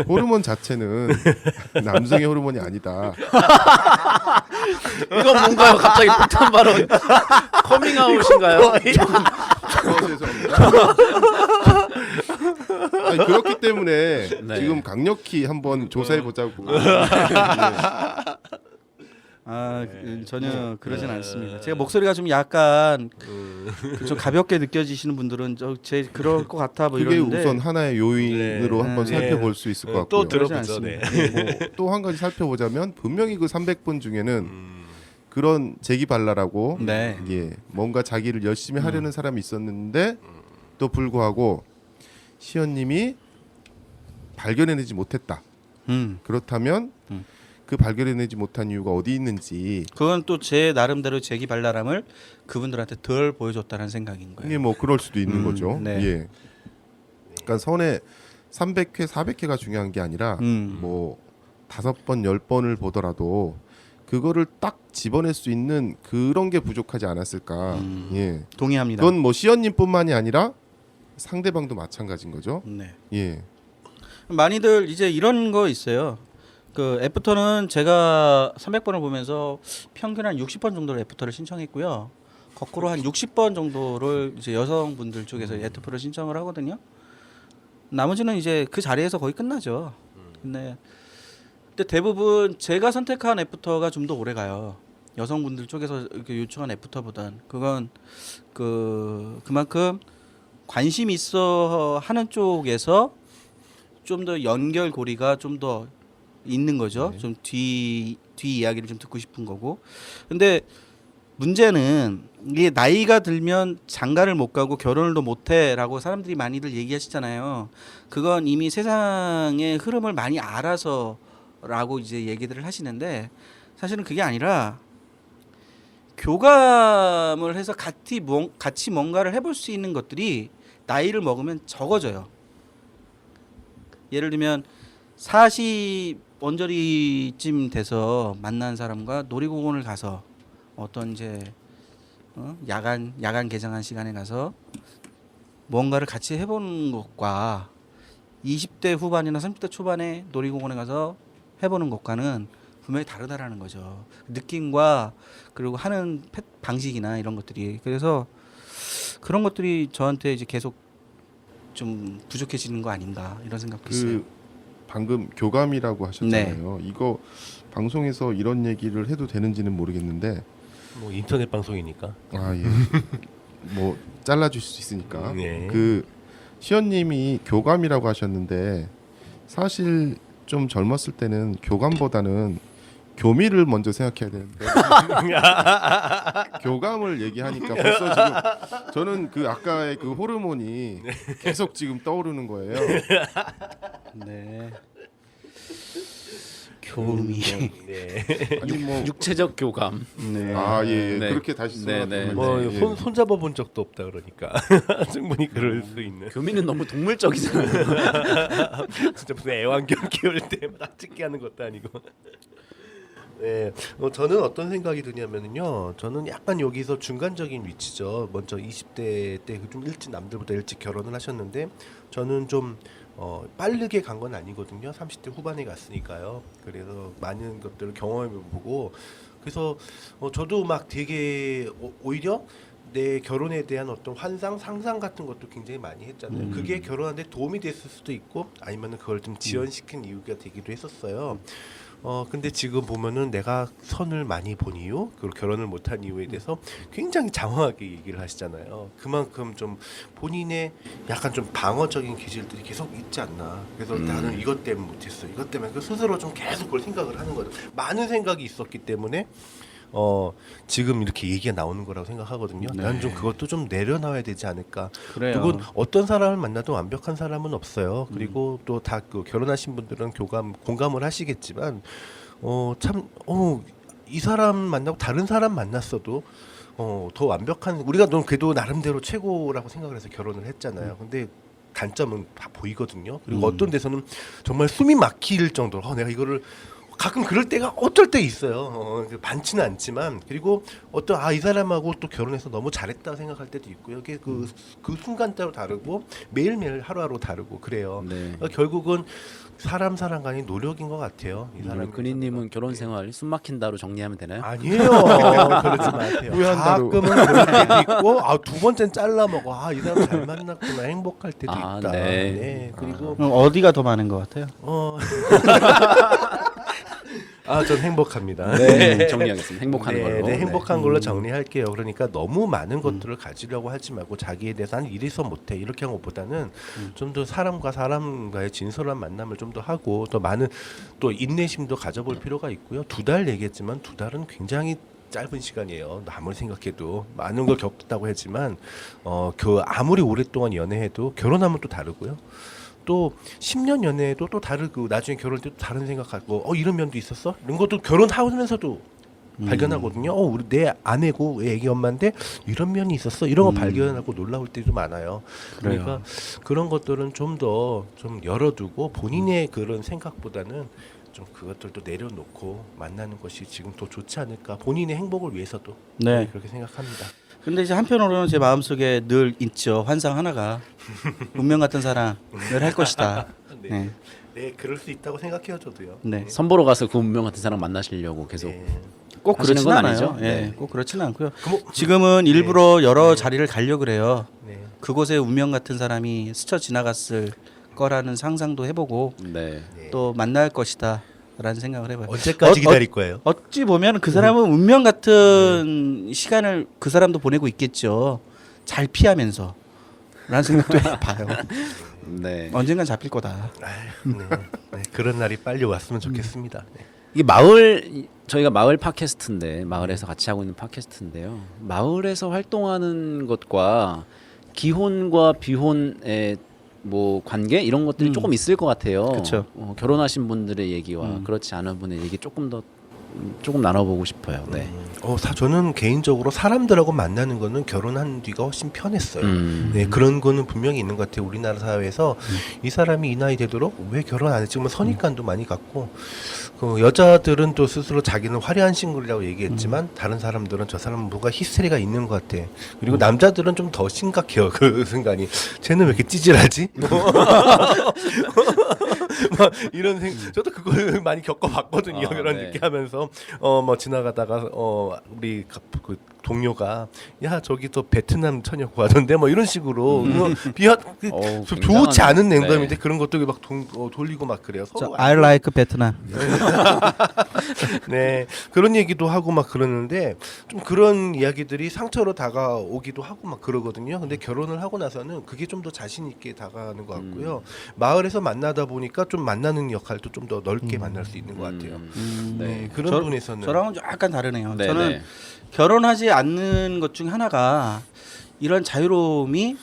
호르몬 자체는 남성의 호르몬이 아니다. 이건 뭔가요? 갑자기 폭탄 발언. 커밍아웃인가요? 죄송합니다. 아니, 그렇기 때문에 네. 지금 강력히 한번 조사해 보자고. 전혀 그러진 않습니다. 제가 목소리가 좀 약간 좀 가볍게 느껴지시는 분들은 제 그럴 것 같아 뭐 그게 이러는데 우선 하나의 요인으로 한번 네. 살펴볼 수 있을 것 또 같고요. 들어보죠. 그러지 네. 또 한 가지 살펴보자면 분명히 그 300분 중에는 그런 재기발랄하고 네. 뭔가 자기를 열심히 하려는 사람이 있었는데 또 불구하고 시연님이 발견해내지 못했다. 그렇다면 그 발견해내지 못한 이유가 어디 있는지 그건 또 제 나름대로 재기발랄함을 그분들한테 덜 보여줬다는 생각인 거예요. 이게 뭐 그럴 수도 있는 거죠. 네. 예. 그러니까 선에 300회, 400회가 중요한 게 아니라 뭐 5번, 10번을 보더라도 그거를 딱 집어낼 수 있는 그런 게 부족하지 않았을까. 예. 동의합니다. 그건 뭐 시연님뿐만이 아니라 상대방도 마찬가지인 거죠. 네. 예. 많이들 이제 이런 거 있어요. 그 애프터는 제가 300번을 보면서 평균 한 60번 정도를 애프터를 신청했고요. 거꾸로 한 60번 정도를 이제 여성분들 쪽에서 애프터를 신청을 하거든요. 나머지는 이제 그 자리에서 거의 끝나죠. 근데 대부분 제가 선택한 애프터가 좀 더 오래 가요. 여성분들 쪽에서 이렇게 요청한 애프터보단 그건 그만큼 관심 있어 하는 쪽에서 좀 더 연결고리가 좀 더 있는 거죠. 좀 뒤 이야기를 좀 듣고 싶은 거고. 근데 문제는 이게 나이가 들면 장가를 못 가고 결혼을 못 해라고 사람들이 많이들 얘기하시잖아요. 그건 이미 세상의 흐름을 많이 알아서라고 이제 얘기들을 하시는데 사실은 그게 아니라 교감을 해서 같이 뭔가를 해볼 수 있는 것들이 나이를 먹으면 적어져요. 예를 들면 40 언저리쯤 돼서 만난 사람과 놀이공원을 가서 어떤 이제 야간 개장한 시간에 가서 뭔가를 같이 해보는 것과 20대 후반이나 30대 초반에 놀이공원에 가서 해보는 것과는 분명히 다르다라는 거죠. 느낌과 그리고 하는 방식이나 이런 것들이. 그래서 그런 것들이 저한테 이제 계속 좀 부족해지는 거 아닌가 이런 생각도 있어요. 방금 교감이라고 하셨잖아요. 이거 방송에서 이런 얘기를 해도 되는지는 모르겠는데 뭐 인터넷 방송이니까. 예. 뭐 잘라주실 수 있으니까. 네. 그 시연님이 교감이라고 하셨는데 사실 좀 젊었을 때는 교감보다는 교미를 먼저 생각해야 되는데 교감을 얘기하니까 벌써 지금 저는 그 아까의 그 호르몬이 계속 지금 떠오르는 거예요. 네. 교미. 네. 아니 뭐 육체적 교감. 네. 예. 네. 그렇게 다시 네, 네. 생각하면 뭐 손 잡아 본 적도 없다 그러니까 충분히 그럴 수 있는. 교미는 너무 동물적이잖아요. 진짜 무슨 애완견 키울 때 막 찍게 하는 것도 아니고. 네, 저는 어떤 생각이 드냐면요. 저는 약간 여기서 중간적인 위치죠. 먼저 20대 때 좀 일찍 남들보다 일찍 결혼을 하셨는데 저는 좀 빠르게 간 건 아니거든요. 30대 후반에 갔으니까요. 그래서 많은 것들을 경험해 보고 그래서 저도 막 되게 오히려 내 결혼에 대한 어떤 환상, 상상 같은 것도 굉장히 많이 했잖아요. 그게 결혼하는데 도움이 됐을 수도 있고 아니면 그걸 좀 지연시킨 이유가 되기도 했었어요. 근데 지금 보면은 내가 선을 많이 본 이유, 그리고 결혼을 못한 이유에 대해서 굉장히 장황하게 얘기를 하시잖아요. 그만큼 좀 본인의 약간 좀 방어적인 기질들이 계속 있지 않나. 그래서 나는 이것 때문에 못했어. 이것 때문에 그 스스로 좀 계속 그걸 생각을 하는 거죠. 많은 생각이 있었기 때문에 지금 이렇게 얘기가 나오는 거라고 생각하거든요. 네. 난 좀 그것도 좀 내려놔야 되지 않을까. 그래요. 그리고 어떤 사람을 만나도 완벽한 사람은 없어요. 그리고 또 다 그 결혼하신 분들은 공감을 하시겠지만 이 사람 만나고 다른 사람 만났어도 더 완벽한 우리가 넌 그래도 나름대로 최고라고 생각을 해서 결혼을 했잖아요. 근데 단점은 다 보이거든요. 그리고 어떤 데서는 정말 숨이 막힐 정도로 내가 이거를 가끔 그럴 때가 어떨 때 있어요. 많지는 않지만 그리고 이 사람하고 또 결혼해서 너무 잘했다 생각할 때도 있고요. 이게 그 순간 따로 다르고 매일매일 하루하루 다르고 그래요. 네. 그러니까 결국은 사람 간의 노력인 것 같아요. 이 사람 근희님은 결혼 생활 숨 막힌다로 정리하면 되나요? 아니에요. 그러지 마세요. 가끔은 그럴 때도 있고 두 번째는 잘라 먹어. 이 사람 잘 만났구나. 행복할 때도 있다. 네. 네. 그리고 그럼 어디가 더 많은 것 같아요? 전 행복합니다. 네, 정리하겠습니다. 행복한 네, 걸로. 네, 행복한 걸로 정리할게요. 그러니까 너무 많은 것들을 가지려고 하지 말고 자기에 대해서 난 이래서 못해 이렇게 한 것보다는 좀 더 사람과 사람과의 진솔한 만남을 좀 더 하고 더 많은 또 인내심도 가져볼 필요가 있고요. 2달 얘기했지만 2달은 굉장히 짧은 시간이에요. 아무리 생각해도 많은 걸 겪었다고 했지만 아무리 오랫동안 연애해도 결혼하면 또 다르고요. 또 10년 연애해도 또 다르고 나중에 결혼할 때도 다른 생각하고 이런 면도 있었어? 이런 것도 결혼하면서도 발견하거든요. 우리 내 아내고 애기 엄마인데 이런 면이 있었어. 이런 거 발견하고 놀라울 때도 많아요. 그러니까 그런 것들은 좀 더 좀 열어두고 본인의 그런 생각보다는 좀 그것들도 내려놓고 만나는 것이 지금 더 좋지 않을까. 본인의 행복을 위해서도 네. 그렇게 생각합니다. 근데 이제 한편으로는 제 마음속에 늘 있죠. 환상 하나가 운명 같은 사랑을 할 것이다. 네. 네. 네, 그럴 수 있다고 생각해요, 저도요. 네. 선보러 가서 그 운명 같은 사람 만나시려고 계속 네. 꼭 하시는 그렇진 건 않아요. 아니죠? 예, 네. 꼭 그렇지는 않고요. 그럼 지금은 일부러 여러 자리를 가려 그래요. 네. 그곳에 운명 같은 사람이 스쳐 지나갔을 거라는 상상도 해보고 네. 또 만날 것이다라는 생각을 해봐요. 언제까지 기다릴 거예요? 어찌 보면 그 사람은 운명 같은 시간을 그 사람도 보내고 있겠죠. 잘 피하면서 라는 생각도 해봐요. 네. 언젠간 잡힐 거다. 네. 네, 그런 날이 빨리 왔으면 좋겠습니다. 네. 이게 저희가 마을 팟캐스트인데 마을에서 같이 하고 있는 팟캐스트인데요. 마을에서 활동하는 것과 기혼과 비혼의 뭐 관계 이런 것들이 조금 있을 것 같아요. 그쵸. 결혼하신 분들의 얘기와 그렇지 않은 분의 얘기 조금 나눠보고 싶어요. 네. 저는 개인적으로 사람들하고 만나는 거는 결혼한 뒤가 훨씬 편했어요. 네, 그런 거는 분명히 있는 것 같아요. 우리나라 사회에서 이 사람이 이 나이 되도록 왜 결혼 안 했지? 뭐 선입관도 많이 갖고 여자들은 또 스스로 자기는 화려한 싱글이라고 얘기했지만 다른 사람들은 저 사람은 뭔가 히스테리가 있는 것 같아. 그리고 남자들은 좀 더 심각해요. 그 순간이 쟤는 왜 이렇게 찌질하지? 막 이런 저도 그걸 많이 겪어봤거든요. 그런 네. 얘기하면서 뭐 지나가다가 우리 그 동료가 야 저기 또 베트남 처녀 구하던데 뭐 이런 식으로 좋지 않은 냉담인데 네. 그런 것도 막 돌리고 막 그래요. 서로 I like 베트남. 네 그런 얘기도 하고 막 그러는데 좀 그런 이야기들이 상처로 다가오기도 하고 막 그러거든요. 근데 결혼을 하고 나서는 그게 좀 더 자신 있게 다가가는 것 같고요. 마을에서 만나다 보니까 좀 만나는 역할도 좀 더 넓게 만날 수 있는 것 같아요. 네. 그런 분에서는 저랑은 약간 다르네요. 네, 저는 네. 결혼하지 않는 것 중 하나가 이런 자유로움이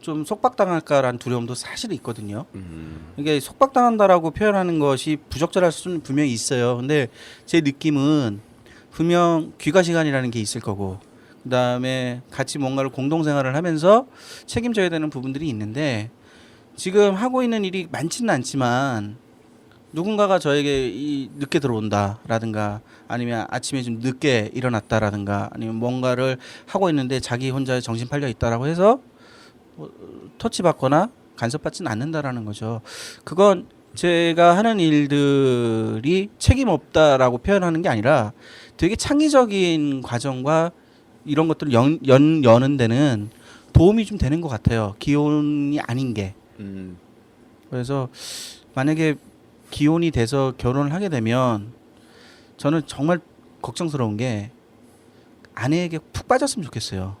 좀 속박당할까라는 두려움도 사실 있거든요. 이게 속박당한다라고 표현하는 것이 부적절할 수는 분명히 있어요. 근데 제 느낌은 분명 귀가 시간이라는 게 있을 거고 그다음에 같이 뭔가를 공동생활을 하면서 책임져야 되는 부분들이 있는데 지금 하고 있는 일이 많지는 않지만 누군가가 저에게 늦게 들어온다라든가 아니면 아침에 좀 늦게 일어났다라든가 아니면 뭔가를 하고 있는데 자기 혼자 정신 팔려 있다라고 해서 터치받거나 간섭받지는 않는다라는 거죠. 그건 제가 하는 일들이 책임 없다라고 표현하는 게 아니라 되게 창의적인 과정과 이런 것들을 여는 데는 도움이 좀 되는 것 같아요. 기혼이 아닌 게. 그래서 만약에 기혼이 돼서 결혼을 하게 되면 저는 정말 걱정스러운 게 아내에게 푹 빠졌으면 좋겠어요.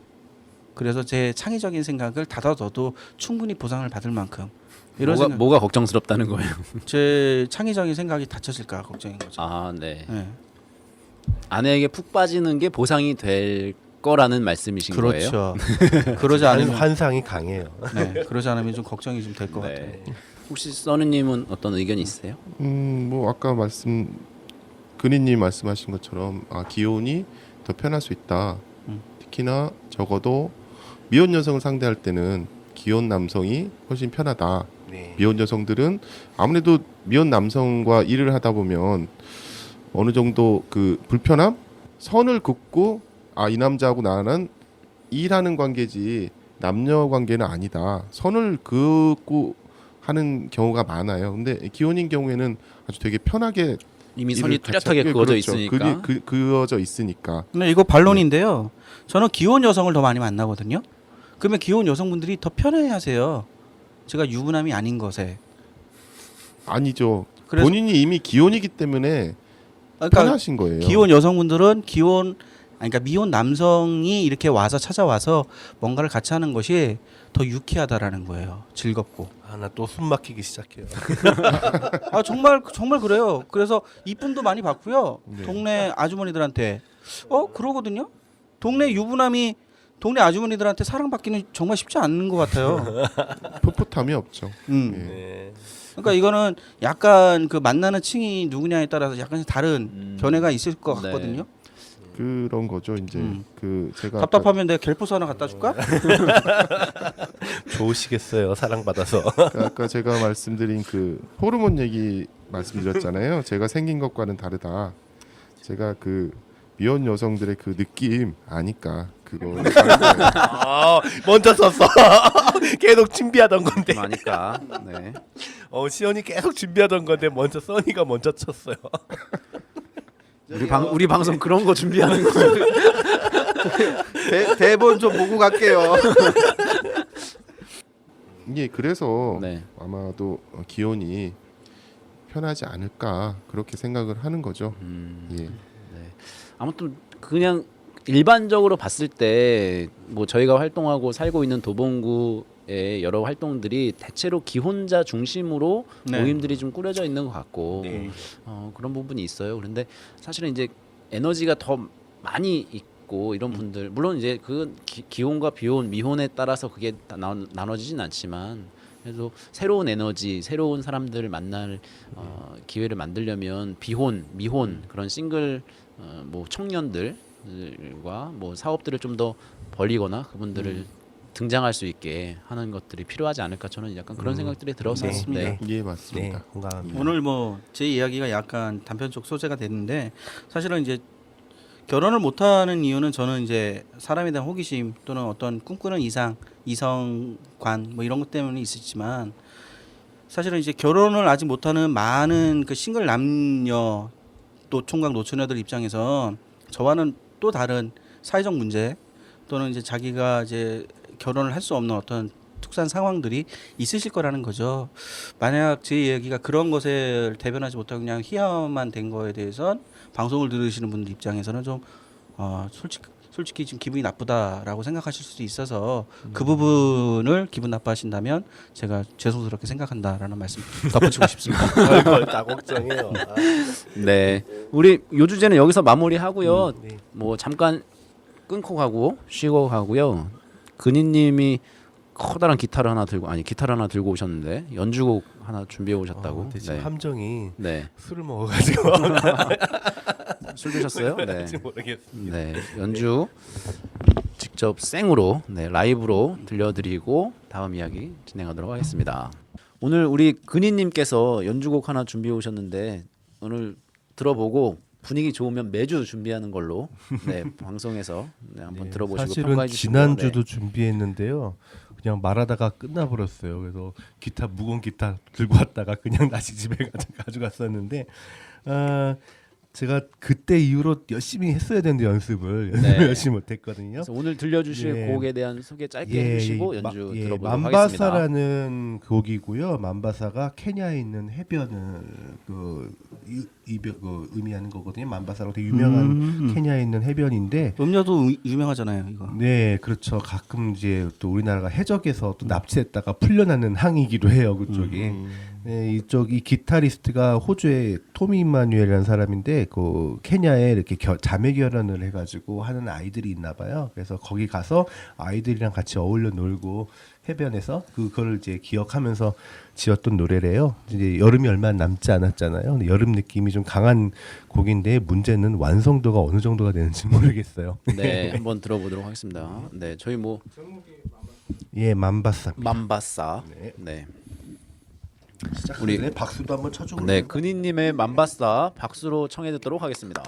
그래서 제 창의적인 생각을 닫아둬도 충분히 보상을 받을 만큼 이런 뭐가 걱정스럽다는 거예요? 제 창의적인 생각이 닫혀질까 걱정인 거죠. 아, 네. 네. 아내에게 푹 빠지는 게 보상이 될 거라는 말씀이신 거예요? 그렇죠. 그러지 않으면 환상이 강해요. 네, 그러지 않으면 좀 걱정이 좀 될 것 네. 같아요. 혹시 써니님은 어떤 의견이 있으세요? 뭐 아까 근희님 말씀하신 것처럼 기혼이 더 편할 수 있다. 특히나 적어도 미혼 여성을 상대할 때는 기혼 남성이 훨씬 편하다. 네. 미혼 여성들은 아무래도 미혼 남성과 일을 하다 보면 어느 정도 그 불편함, 선을 긋고 이 남자하고 나는 일하는 관계지 남녀 관계는 아니다. 선을 긋고 하는 경우가 많아요. 근데 기혼인 경우에는 아주 되게 편하게 이미 일을 선이 같이 뚜렷하게 하게 그어져 그렇죠. 있으니까. 그어져 있으니까. 근데 이거 반론인데요. 저는 기혼 여성을 더 많이 만나거든요. 그러면 기혼 여성분들이 더 편해하세요. 제가 유부남이 아닌 것에. 아니죠. 그래서- 본인이 이미 기혼이기 때문에 그러니까 편하신 거예요. 기혼 여성분들은 그러니까 미혼 남성이 이렇게 와서 찾아와서 뭔가를 같이 하는 것이 더 유쾌하다라는 거예요. 즐겁고. 나 또 숨 막히기 시작해요. 정말 그래요. 그래서 이쁨도 많이 받고요. 네. 동네 아주머니들한테 그러거든요. 동네 아주머니들한테 사랑받기는 정말 쉽지 않은 것 같아요. 풋풋함이 없죠. 예. 네. 그러니까 이거는 약간 그 만나는 층이 누구냐에 따라서 약간 다른 견해가 있을 것 네. 같거든요. 그런 거죠. 이제 그 제가 답답하면 내가 겔포스 하나 갖다 줄까? 좋으시겠어요. 사랑받아서. 아까 제가 말씀드린 그 호르몬 얘기 말씀드렸잖아요. 제가 생긴 것과는 다르다. 제가 그 미혼 여성들의 그 느낌 아니까 그거 먼저 썼어. 계속 준비하던 건데. 많으니까. 네. 시연이 계속 준비하던 건데 먼저 써니가 먼저 쳤어요. 우리 방송 그런 거 준비하는 거예요. 대본 좀 보고 갈게요. 이게 그래서 네. 아마도 기혼이 편하지 않을까 그렇게 생각을 하는 거죠. 예. 아무튼 그냥 일반적으로 봤을 때 뭐 저희가 활동하고 살고 있는 도봉구의 여러 활동들이 대체로 기혼자 중심으로 네. 모임들이 좀 꾸려져 있는 것 같고 네. 그런 부분이 있어요. 그런데 사실은 이제 에너지가 더 많이 있고 이런 분들 물론 이제 그 기혼과 비혼, 미혼에 따라서 그게 나눠지진 않지만 그래도 새로운 에너지, 새로운 사람들을 만날 기회를 만들려면 비혼, 미혼 그런 싱글 뭐 청년들과 뭐 사업들을 좀 더 벌리거나 그분들을 등장할 수 있게 하는 것들이 필요하지 않을까 저는 약간 그런 생각들이 들어서 맞습니다. 예, 맞습니다. 네, 공감합니다. 오늘 뭐 제 이야기가 약간 단편적 소재가 됐는데 사실은 이제 결혼을 못하는 이유는 저는 이제 사람에 대한 호기심 또는 어떤 꿈꾸는 이성관 뭐 이런 것 때문에 있었지만 사실은 이제 결혼을 아직 못하는 많은 그 싱글 남녀 또 총각 노처녀들 입장에선 저와는 또 다른 사회적 문제 또는 이제 자기가 이제 결혼을 할 수 없는 어떤 특수한 상황들이 있으실 거라는 거죠. 만약 제 이야기가 그런 것을 대변하지 못하고 그냥 희화만 된 거에 대해선 방송을 들으시는 분들 입장에서는 좀 솔직히 지금 기분이 나쁘다라고 생각하실 수도 있어서 그 부분을 기분 나빠하신다면 제가 죄송스럽게 생각한다라는 말씀 덧붙이고 싶습니다. 그걸 다 걱정해요. 네. 우리 요 주제는 여기서 마무리하고요. 네. 뭐 잠깐 끊고 가고 쉬고 가고요. 근희님이 커다란 기타를 하나 들고 오셨는데 연주곡 하나 준비해 오셨다고. 근데 지금 네. 함정이 네. 술을 먹어가지고 술 드셨어요? 네. 아직 모르겠습니다. 네. 연주 직접 생으로 라이브로 들려드리고 다음 이야기 진행하도록 하겠습니다. 오늘 우리 근희님께서 연주곡 하나 준비해 오셨는데 오늘 들어보고 분위기 좋으면 매주 준비하는 걸로 방송에서 한번 들어보시고 사실은 평가해 주시고요. 지난주도 준비했는데요. 그냥 말하다가 끝나버렸어요. 그래서 기타 무거운 기타 들고 왔다가 그냥 다시 집에 가져갔었는데 제가 그때 이후로 열심히 했어야 되는데 연습을 네. 열심히 못했거든요. 그래서 오늘 들려주실 예. 곡에 대한 소개 짧게 해주시고 연주 들어보도록 하겠습니다. 맘바사라는 곡이고요. 맘바사가 케냐에 있는 해변을 의미하는 거거든요. 맘바사라고 되게 유명한 케냐에 있는 해변인데 음료도 유명하잖아요, 이거. 네, 그렇죠. 가끔 이제 또 우리나라가 해적에서 또 납치했다가 풀려나는 항이기도 해요, 그쪽이. 네, 이 기타리스트가 호주의 토미 이마누엘이라는 사람인데 그 케냐에 이렇게 자매 결혼을 해가지고 하는 아이들이 있나 봐요. 그래서 거기 가서 아이들이랑 같이 어울려 놀고 해변에서 그걸 이제 기억하면서 지었던 노래래요. 이제 여름이 얼마 남지 않았잖아요. 근데 여름 느낌이 좀 강한 곡인데 문제는 완성도가 어느 정도가 되는지 모르겠어요. 네, 한번 들어보도록 하겠습니다. 네, 저희 뭐 예, 맘바사. 맘바사. 네. 우리 우리 박수도 한번 쳐주고. 네, 근희님의 맘바사 박수로 청해 듣도록 하겠습니다.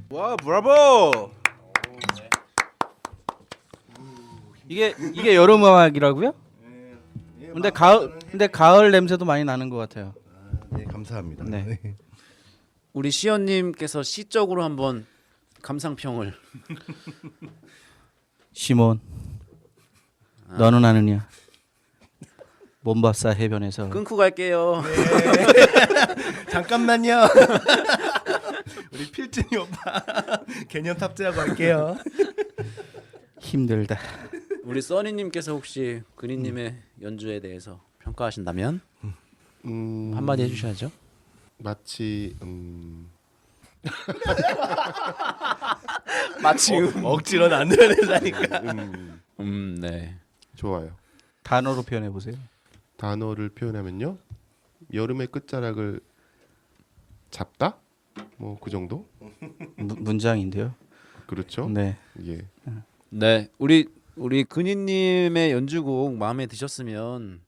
와, 브라보! 이게 여름 음악이라고요? 근데 가을 냄새도 많이 나는 것 같아요. 네, 감사합니다. 네. 우리 시연님께서 시적으로 한번 감상평을. 시몬, 너는 아느냐? 몬바사 해변에서 끊고 갈게요. 잠깐만요. 우리 필진이 오빠 개념 탑재하고 할게요. 힘들다. 우리 써니님께서 혹시 근희님의 연주에 대해서 평가하신다면 한마디 해주셔야죠. 마치 마치 억지로는 안 들어낸다니까. 네. 좋아요. 단어로 표현해 보세요. 단어를 표현하면요, 여름의 끝자락을 잡다? 뭐 그 정도? 문장인데요. 그렇죠. 네. 예. 네, 우리 근희님의 연주곡 마음에 드셨으면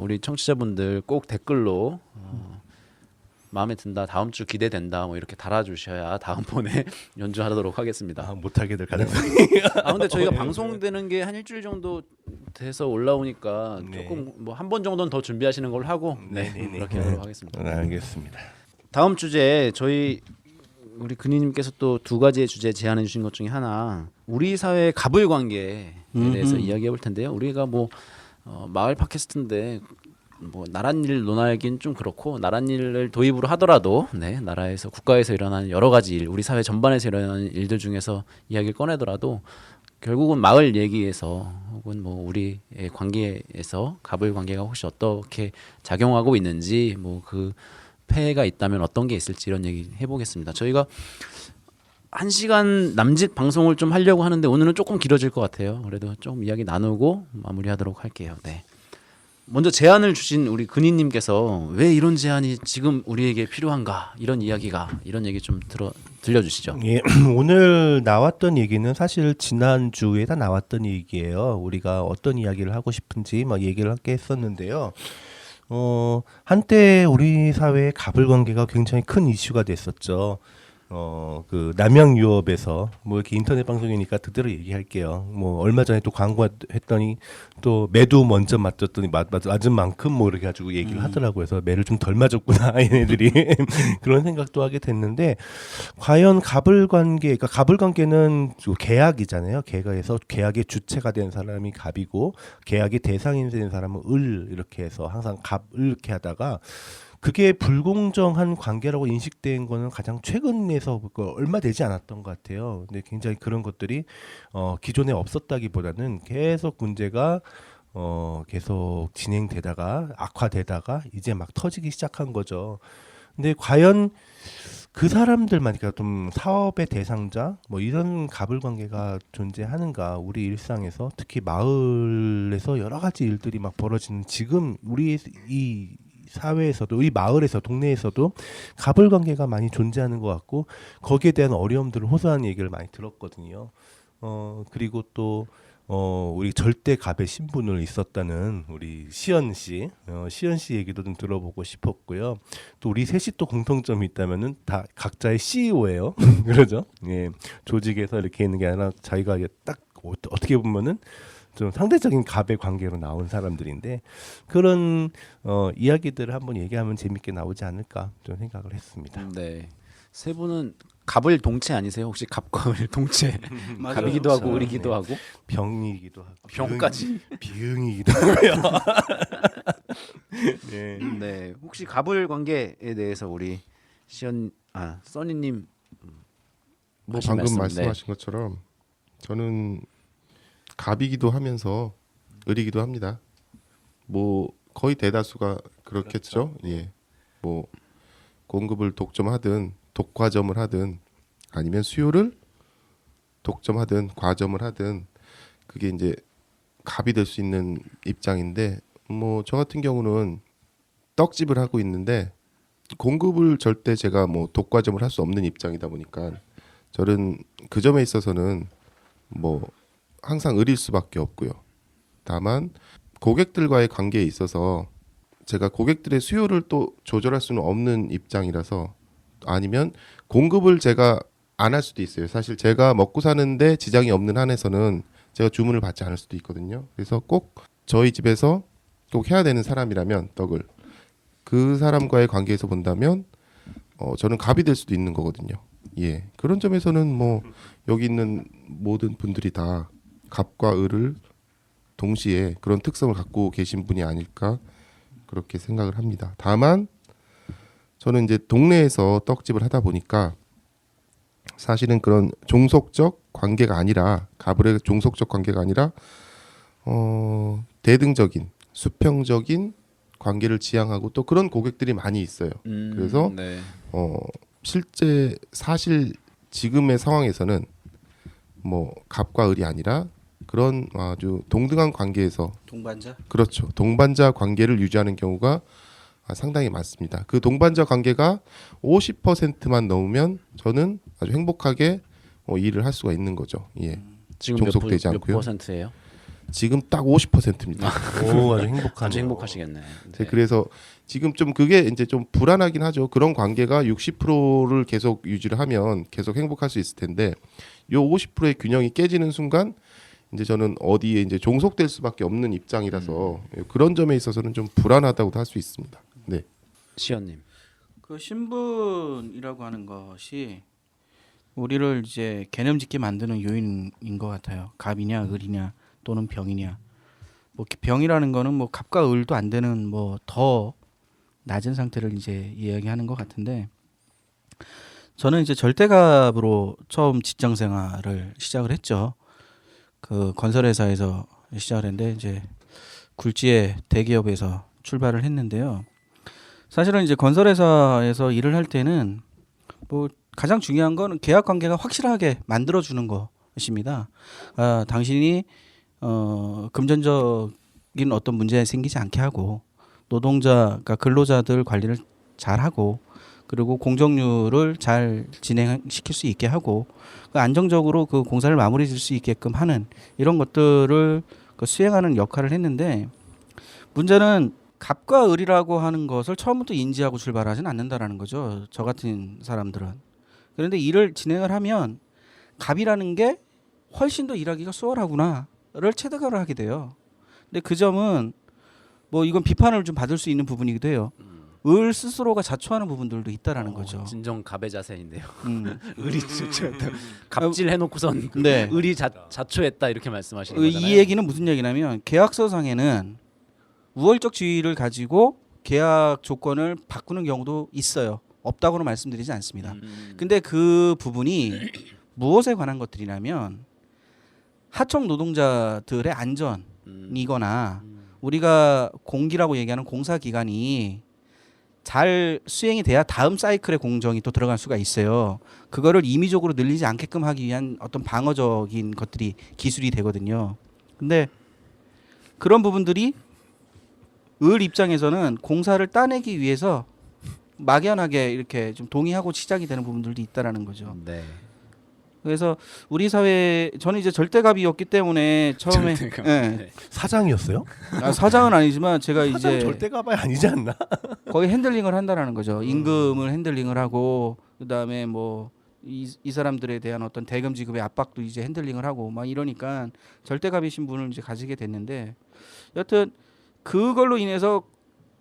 우리 청취자분들 꼭 댓글로 마음에 든다, 다음 주 기대된다, 뭐 이렇게 달아주셔야 다음번에 연주하도록 하겠습니다. 못하게 될 가능성이. 근데 저희가 방송되는 게 한 일주일 정도 돼서 올라오니까 네. 조금 뭐 한 번 정도는 더 준비하시는 걸로 하고 그렇게 하도록 하겠습니다. 알겠습니다. 다음 주제 우리 근희님께서 또 두 가지의 주제 제안해 주신 것 중에 하나, 우리 사회의 갑을 관계에 대해서 이야기해 볼 텐데요. 우리가 뭐 마을 팟캐스트인데 뭐 나랏일 논하긴 좀 그렇고, 나랏일을 도입으로 하더라도 나라에서 국가에서 일어나는 여러 가지 일, 우리 사회 전반에서 일어나는 일들 중에서 이야기를 꺼내더라도 결국은 마을 얘기에서 혹은 뭐 우리의 관계에서 갑을 관계가 혹시 어떻게 작용하고 있는지, 뭐 그 폐해가 있다면 어떤 게 있을지 이런 얘기 해보겠습니다. 저희가 1시간 남짓 방송을 좀 하려고 하는데 오늘은 조금 길어질 것 같아요. 그래도 조금 이야기 나누고 마무리하도록 할게요. 네. 먼저 제안을 주신 우리 근희님께서 왜 이런 제안이 지금 우리에게 필요한가, 이런 얘기 좀 들려주시죠. 예, 오늘 나왔던 얘기는 사실 지난주에 다 나왔던 얘기예요. 우리가 어떤 이야기를 하고 싶은지 막 얘기를 함께 했었는데요. 한때 우리 사회의 갑을 관계가 굉장히 큰 이슈가 됐었죠. 그 남양 유업에서 뭐 이렇게 인터넷 방송이니까 그대로 얘기할게요. 뭐 얼마 전에 또 광고했더니 또 매도 먼저 맞았더니 맞은 만큼 뭐 이렇게 가지고 얘기를 하더라고요. 그래서 매를 좀 덜 맞았구나 얘네들이 그런 생각도 하게 됐는데, 과연 갑을 관계, 그러니까 갑을 관계는 계약이잖아요. 계약에서 계약의 주체가 된 사람이 갑이고 계약의 대상이 된 사람은 을, 이렇게 해서 항상 갑을 이렇게 하다가 그게 불공정한 관계라고 인식된 거는 가장 최근에서 얼마 되지 않았던 것 같아요. 근데 굉장히 그런 것들이 기존에 없었다기보다는 계속 문제가 계속 진행되다가 악화되다가 이제 막 터지기 시작한 거죠. 근데 과연 그 사람들만, 그러니까 좀 사업의 대상자 뭐 이런 갑을 관계가 존재하는가, 우리 일상에서 특히 마을에서 여러 가지 일들이 막 벌어지는 지금 우리 이 사회에서도, 이 마을에서, 동네에서도 갑을 관계가 많이 존재하는 것 같고, 거기에 대한 어려움들을 호소하는 얘기를 많이 들었거든요. 그리고 또 우리 절대 갑의 신분을 있었다는 우리 시연 씨 얘기도 좀 들어보고 싶었고요. 또 우리 셋이 또 공통점이 있다면은 다 각자의 CEO예요. 그러죠? 예, 조직에서 이렇게 있는 게 아니라 자기가 딱 어떻게 보면은 좀 상대적인 갑의 관계로 나온 사람들인데, 그런 이야기들을 한번 얘기하면 재밌게 나오지 않을까 좀 생각을 했습니다. 네. 세 분은 갑을 동체 아니세요? 혹시 갑과 을 동체? 갑이기도 하고 을이기도 하고 병이기도 하고 병까지 비응이기도 하고요. 네. 네. 혹시 갑을 관계에 대해서 우리 써니님 뭐 하신 방금 말씀, 말씀하신 것처럼 저는 갑이기도 하면서 을이기도 합니다. 뭐 거의 대다수가 그렇겠죠. 예. 뭐 공급을 독점하든 독과점을 하든 아니면 수요를 독점하든 과점을 하든 그게 이제 갑이 될 수 있는 입장인데, 뭐 저 같은 경우는 떡집을 하고 있는데 공급을 절대 제가 뭐 독과점을 할 수 없는 입장이다 보니까 저는 그 점에 있어서는 뭐 항상 을일 수밖에 없고요. 다만 고객들과의 관계에 있어서 제가 고객들의 수요를 또 조절할 수는 없는 입장이라서, 아니면 공급을 제가 안 할 수도 있어요. 사실 제가 먹고 사는데 지장이 없는 한에서는 제가 주문을 받지 않을 수도 있거든요. 그래서 꼭 저희 집에서 꼭 해야 되는 사람이라면 떡을, 그 사람과의 관계에서 본다면 저는 갑이 될 수도 있는 거거든요. 예, 그런 점에서는 뭐 여기 있는 모든 분들이 다 갑과 을을 동시에 그런 특성을 갖고 계신 분이 아닐까 그렇게 생각을 합니다. 다만 저는 이제 동네에서 떡집을 하다 보니까 사실은 그런 종속적 관계가 아니라, 갑을의 종속적 관계가 아니라 대등적인 수평적인 관계를 지향하고 또 그런 고객들이 많이 있어요. 그래서 네. 실제 사실 지금의 상황에서는 뭐 갑과 을이 아니라 그런 아주 동등한 관계에서, 동반자? 그렇죠, 동반자 관계를 유지하는 경우가 상당히 많습니다. 그 동반자 관계가 50%만 넘으면 저는 아주 행복하게 일을 할 수가 있는 거죠. 예. 지금 종속되지 몇 않고요. %예요? 지금 딱 50%입니다. 오, 아주 행복한. 아주 행복하시겠네. 네. 그래서 지금 좀 그게 이제 좀 불안하긴 하죠. 그런 관계가 60%를 계속 유지를 하면 계속 행복할 수 있을 텐데 요 50%의 균형이 깨지는 순간 이제 저는 어디에 이제 종속될 수밖에 없는 입장이라서 그런 점에 있어서는 좀 불안하다고도 할 수 있습니다. 네. 시연님. 그 신분이라고 하는 것이 우리를 이제 개념짓게 만드는 요인인 것 같아요. 갑이냐 을이냐 또는 병이냐. 뭐 병이라는 거는 뭐 갑과 을도 안 되는 뭐 더 낮은 상태를 이제 이야기하는 것 같은데 저는 이제 절대갑으로 처음 직장 생활을 시작을 했죠. 그 건설회사에서 시작을 했는데 이제 굴지의 대기업에서 출발을 했는데요. 사실은 이제 건설회사에서 일을 할 때는 뭐 가장 중요한 거는 계약 관계가 확실하게 만들어주는 것입니다. 당신이 금전적인 어떤 문제 생기지 않게 하고 노동자가 근로자들 관리를 잘 하고 그리고 공정률을 잘 진행시킬 수 있게 하고 안정적으로 그 공사를 마무리 질 수 있게끔 하는 이런 것들을 수행하는 역할을 했는데 문제는 갑과 을이라고 하는 것을 처음부터 인지하고 출발하지는 않는다라는 거죠. 저 같은 사람들은. 그런데 일을 진행을 하면 갑이라는 게 훨씬 더 일하기가 수월하구나를 체득을 하게 돼요. 근데 그 점은 뭐 이건 비판을 좀 받을 수 있는 부분이기도 해요. 을 스스로가 자초하는 부분들도 있다라는 거죠. 진정 갑의 자세인데요. 음. 을이 자초했다. 갑질 해놓고선 네. 을이 자초했다 이렇게 말씀하시는 거잖아요. 이 얘기는 무슨 얘기냐면 계약서상에는 우월적 지위를 가지고 계약 조건을 바꾸는 경우도 있어요. 없다고는 말씀드리지 않습니다. 근데 그 부분이 무엇에 관한 것들이냐면 하청 노동자들의 안전이거나 우리가 공기라고 얘기하는 공사 기간이 잘 수행이 돼야 다음 사이클의 공정이 또 들어갈 수가 있어요. 그거를 임의적으로 늘리지 않게끔 하기 위한 어떤 방어적인 것들이 기술이 되거든요. 근데 그런 부분들이 을 입장에서는 공사를 따내기 위해서 막연하게 이렇게 좀 동의하고 시작이 되는 부분들도 있다라는 거죠. 네. 그래서 우리 사회 저는 이제 절대갑이었기 때문에 처음에 절대갑. 예. 네. 사장이었어요? 사장은 아니지만 제가 사장 이제 절대 가봐야 아니지 않나? 거의 핸들링을 한다라는 거죠. 임금을 핸들링을 하고 그다음에 뭐 이 사람들에 대한 어떤 대금 지급의 압박도 이제 핸들링을 하고 막 이러니까 절대갑의 신분을 이제 가지게 됐는데 여튼 그걸로 인해서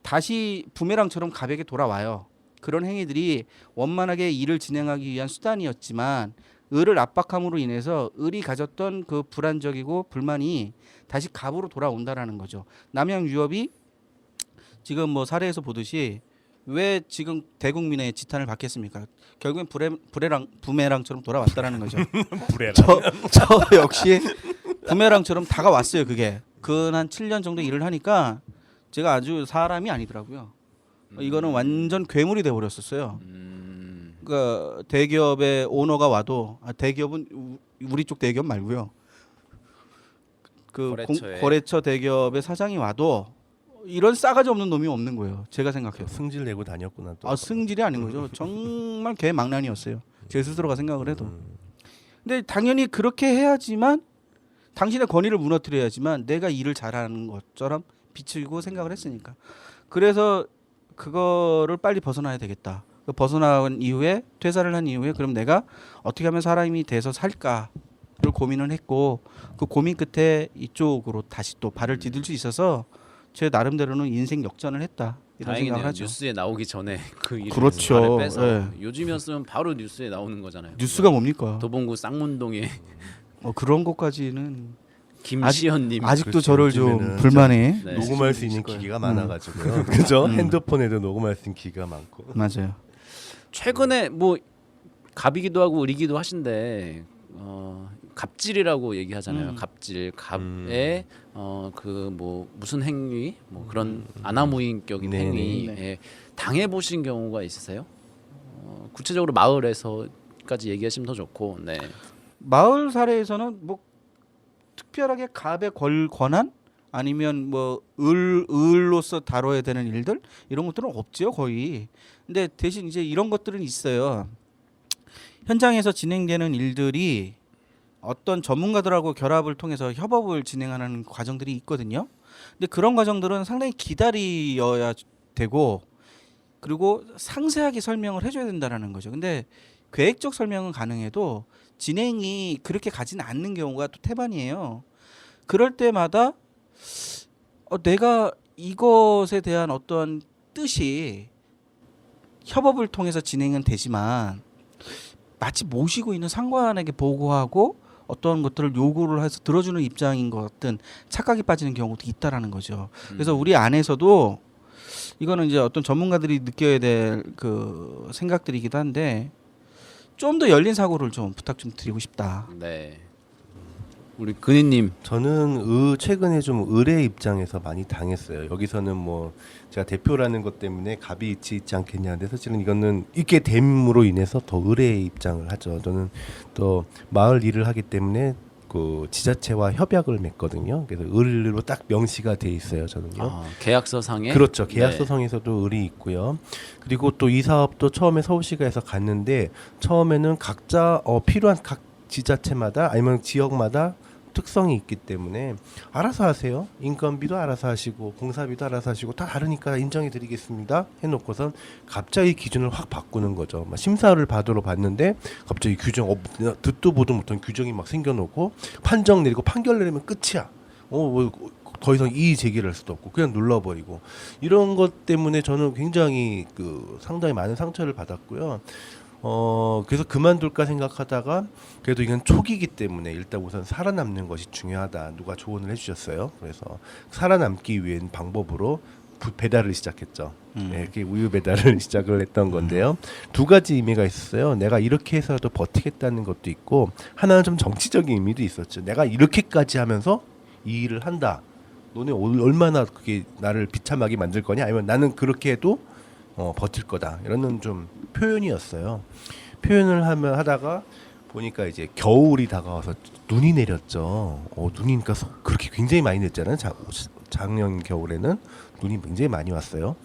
다시 부메랑처럼 갑에게 돌아와요. 그런 행위들이 원만하게 일을 진행하기 위한 수단이었지만 을을 압박함으로 인해서 을이 가졌던 그 불안적이고 불만이 다시 갑으로 돌아온다라는 거죠. 남양 유업이 지금 뭐 사례에서 보듯이 왜 지금 대국민의 지탄을 받겠습니까? 결국엔 부메랑처럼 돌아왔다라는 거죠. 불에라. 저 역시 부메랑처럼 다가왔어요. 그게 근 한 7년 정도 일을 하니까 제가 아주 사람이 아니더라고요. 이거는 완전 괴물이 돼 버렸었어요. 그러니까 대기업의 오너가 와도 대기업은 우리 쪽 대기업 말고요. 그 거래처 대기업의 사장이 와도 이런 싸가지 없는 놈이 없는 거예요. 제가 생각해요. 승질 내고 다녔구나 또. 승질이 아닌 거죠. 정말 개망난이었어요. 제 스스로가 생각을 해도. 근데 당연히 그렇게 해야지만 당신의 권위를 무너뜨려야지만 내가 일을 잘하는 것처럼 비추고 생각을 했으니까. 그래서 그거를 빨리 벗어나야 되겠다. 벗어나온 이후에 퇴사를 한 이후에 그럼 내가 어떻게 하면 사람이 돼서 살까를 고민을 했고 그 고민 끝에 이쪽으로 다시 또 발을 디딜 수 있어서 제 나름대로는 인생 역전을 했다 이런 다행이네요. 생각을 하죠. 뉴스에 나오기 전에 그 일을 그렇죠. 발을 빼서 네. 요즘이었으면 바로 뉴스에 나오는 거잖아요. 뉴스가 뭡니까? 도봉구 쌍문동에 그런 것까지는 김시현님 아직도 그렇죠. 저를 좀 요즘에는 불만해. 네. 녹음할 수 있는 기기가 많아가지고요. 그죠? 핸드폰에도 녹음할 수 있는 기기가 많고. 맞아요. 최근에 뭐 갑이기도 하고 을이기도 하신데 갑질이라고 얘기하잖아요. 갑질 갑의 그 뭐 무슨 행위 뭐 그런 아나무인격인 네네. 행위에 당해 보신 경우가 있으세요? 구체적으로 마을에서까지 얘기하시면 더 좋고. 네. 마을 사례에서는 뭐 특별하게 갑의 권한 아니면 뭐 을로서 다뤄야 되는 일들 이런 것들은 없죠 거의. 근데 대신 이제 이런 것들은 있어요. 현장에서 진행되는 일들이 어떤 전문가들하고 결합을 통해서 협업을 진행하는 과정들이 있거든요. 근데 그런 과정들은 상당히 기다려야 되고 그리고 상세하게 설명을 해줘야 된다라는 거죠. 근데 계획적 설명은 가능해도 진행이 그렇게 가지는 않는 경우가 또 태반이에요. 그럴 때마다 내가 이것에 대한 어떤 뜻이 협업을 통해서 진행은 되지만 마치 모시고 있는 상관에게 보고하고 어떤 것들을 요구를 해서 들어주는 입장인 것 같은 착각이 빠지는 경우도 있다라는 거죠. 그래서 우리 안에서도 이거는 이제 어떤 전문가들이 느껴야 될 그 생각들이기도 한데 좀 더 열린 사고를 좀 부탁 좀 드리고 싶다. 네. 우리 근희님. 저는 최근에 좀 을의 입장에서 많이 당했어요. 여기서는 뭐 제가 대표라는 것 때문에 갑이 있지 않겠냐는데 사실은 이거는 있게 됨으로 인해서 더 을의 입장을 하죠. 저는 또 마을 일을 하기 때문에 그 지자체와 협약을 맺거든요. 그래서 을로 딱 명시가 돼 있어요. 저는요. 계약서상에 그렇죠. 계약서상에서도 을이 있고요. 그리고 또 이 사업도 처음에 서울시가 해서 갔는데 처음에는 각자 필요한 각 지자체마다 아니면 지역마다 특성이 있기 때문에 알아서 하세요. 인건비도 알아서 하시고 공사비도 알아서 하시고 다 다르니까 인정해 드리겠습니다 해놓고선 갑자기 기준을 확 바꾸는 거죠. 막 심사를 받으러 봤는데 갑자기 규정 듣도 보도 못한 규정이 막 생겨놓고 판정 내리고 판결 내리면 끝이야. 더 이상 이의 제기를 할 수도 없고 그냥 눌러버리고 이런 것 때문에 저는 굉장히 상당히 많은 상처를 받았고요. 그래서 그만둘까 생각하다가 그래도 이건 초기이기 때문에 일단 우선 살아남는 것이 중요하다. 누가 조언을 해주셨어요. 그래서 살아남기 위한 방법으로 배달을 시작했죠. 네, 이렇게 우유 배달을 시작을 했던 건데요. 두 가지 의미가 있었어요. 내가 이렇게 해서라도 버티겠다는 것도 있고 하나는 좀 정치적인 의미도 있었죠. 내가 이렇게까지 하면서 이 일을 한다. 너네 얼마나 그게 나를 비참하게 만들 거냐? 아니면 나는 그렇게 해도 버틸 거다. 이런 좀 표현이었어요. 표현을 하다가 보니까 이제 겨울이 다가와서 눈이 내렸죠. 눈이 그러니까 그렇게 굉장히 많이 내렸잖아요. 작년 겨울에는 눈이 굉장히 많이 왔어요.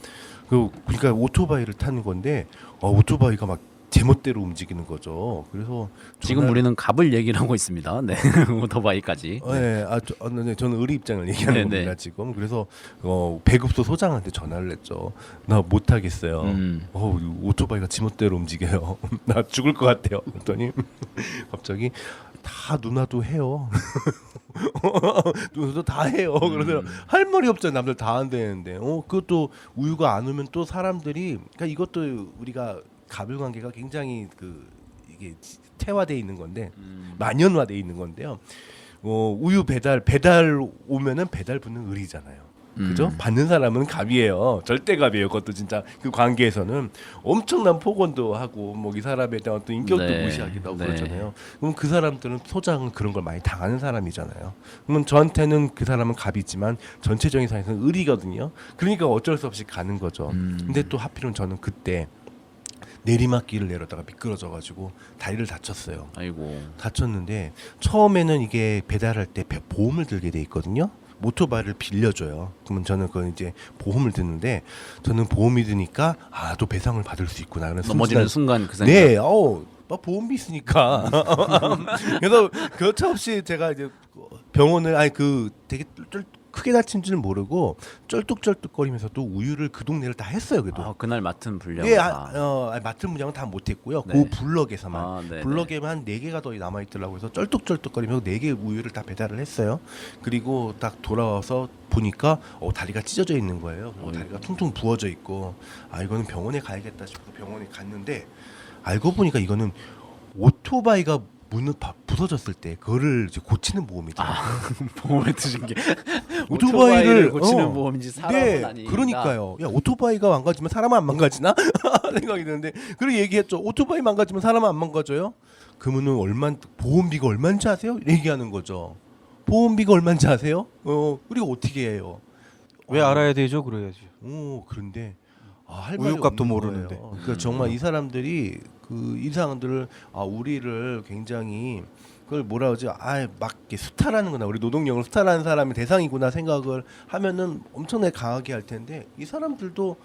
그러니까 오토바이를 타는 건데 오토바이가 막 제멋대로 움직이는 거죠. 그래서 지금 우리는 갑을 얘기를 하고 있습니다. 네, 오토바이까지. 네, 네, 저는 의리 입장을 얘기하는 겁니다 지금. 그래서 배급소 소장한테 전화를 했죠. 나 못 하겠어요. 오토바이가 지멋대로 움직여요. 나 죽을 것 같아요. 그랬더니 갑자기 다 누나도 해요. 누나도 다 해요. 그러더라. 할 말이 없잖아요. 남들 다 안 되는데. 그것도 우유가 안 오면 또 사람들이 그러니까 이것도 우리가 갑을 관계가 굉장히 이게 태화돼 있는 건데 만연화돼 있는 건데요. 우유 배달 오면은 배달 붙는 을이잖아요. 그죠? 받는 사람은 갑이에요. 절대 갑이에요. 그것도 진짜 그 관계에서는 엄청난 폭언도 하고 뭐 이 사람에 대한 어떤 인격도 무시하기도 하고 그러잖아요. 그럼 그 사람들은 소장은 그런 걸 많이 당하는 사람이잖아요. 그러면 저한테는 그 사람은 갑이지만 전체적인 상에서는 을이거든요. 그러니까 어쩔 수 없이 가는 거죠. 근데 또 하필은 저는 그때 내리막길을 내려다가 미끄러져가지고 다리를 다쳤어요. 아이고. 다쳤는데 처음에는 이게 배달할 때 보험을 들게 돼 있거든요. 오토바이를 빌려줘요. 그러면 저는 그건 이제 보험을 드는데 저는 보험이 드니까 또 배상을 받을 수 있구나. 넘어지는 순간 그 생각. 네, 보험이 있으니까. 그래서 그렇차 없이 제가 이제 병원을 되게 크게 다친 줄은 모르고 쩔뚝쩔뚝거리면서도 우유를 그 동네를 다 했어요. 그래도. 그날 맡은 분량은 예, 맡은 분량은 다 못했고요. 네. 그 블럭에서만 블럭에만 한 4개가 더 남아 있더라고요. 그래서 쩔뚝쩔뚝거리면서 4개 우유를 다 배달을 했어요. 그리고 딱 돌아와서 보니까 다리가 찢어져 있는 거예요. 다리가 퉁퉁 부어져 있고 이거는 병원에 가야겠다 싶어서 병원에 갔는데 알고 보니까 이거는 오토바이가 문을 부서졌을 때 그거를 이제 고치는 보험이더라고요. 보험에 드신 게 오토바이를 고치는 보험인지 사람은 아니다. 그러니까요. 야, 오토바이가 망가지면 사람은 안 망가지나? 생각이 드는데 그리고 얘기했죠. 오토바이 망가지면 사람은 안 망가져요? 그러면은 보험비가 얼마인지 아세요? 얘기하는 거죠. 보험비가 얼마인지 아세요? 우리가 어떻게 해요? 왜 알아야 되죠? 그래야지. 그런데 할 말이 우유값도 없는 모르는데. 거예요. 그러니까 정말 이 사람들이 이 사람들을 우리를 굉장히 그걸 뭐라 그러지? 막 이렇게 수탈하는구나. 우리 노동력을 수탈하는 사람이 대상이구나 생각을 하면은 엄청나게 강하게 할 텐데 이 사람들도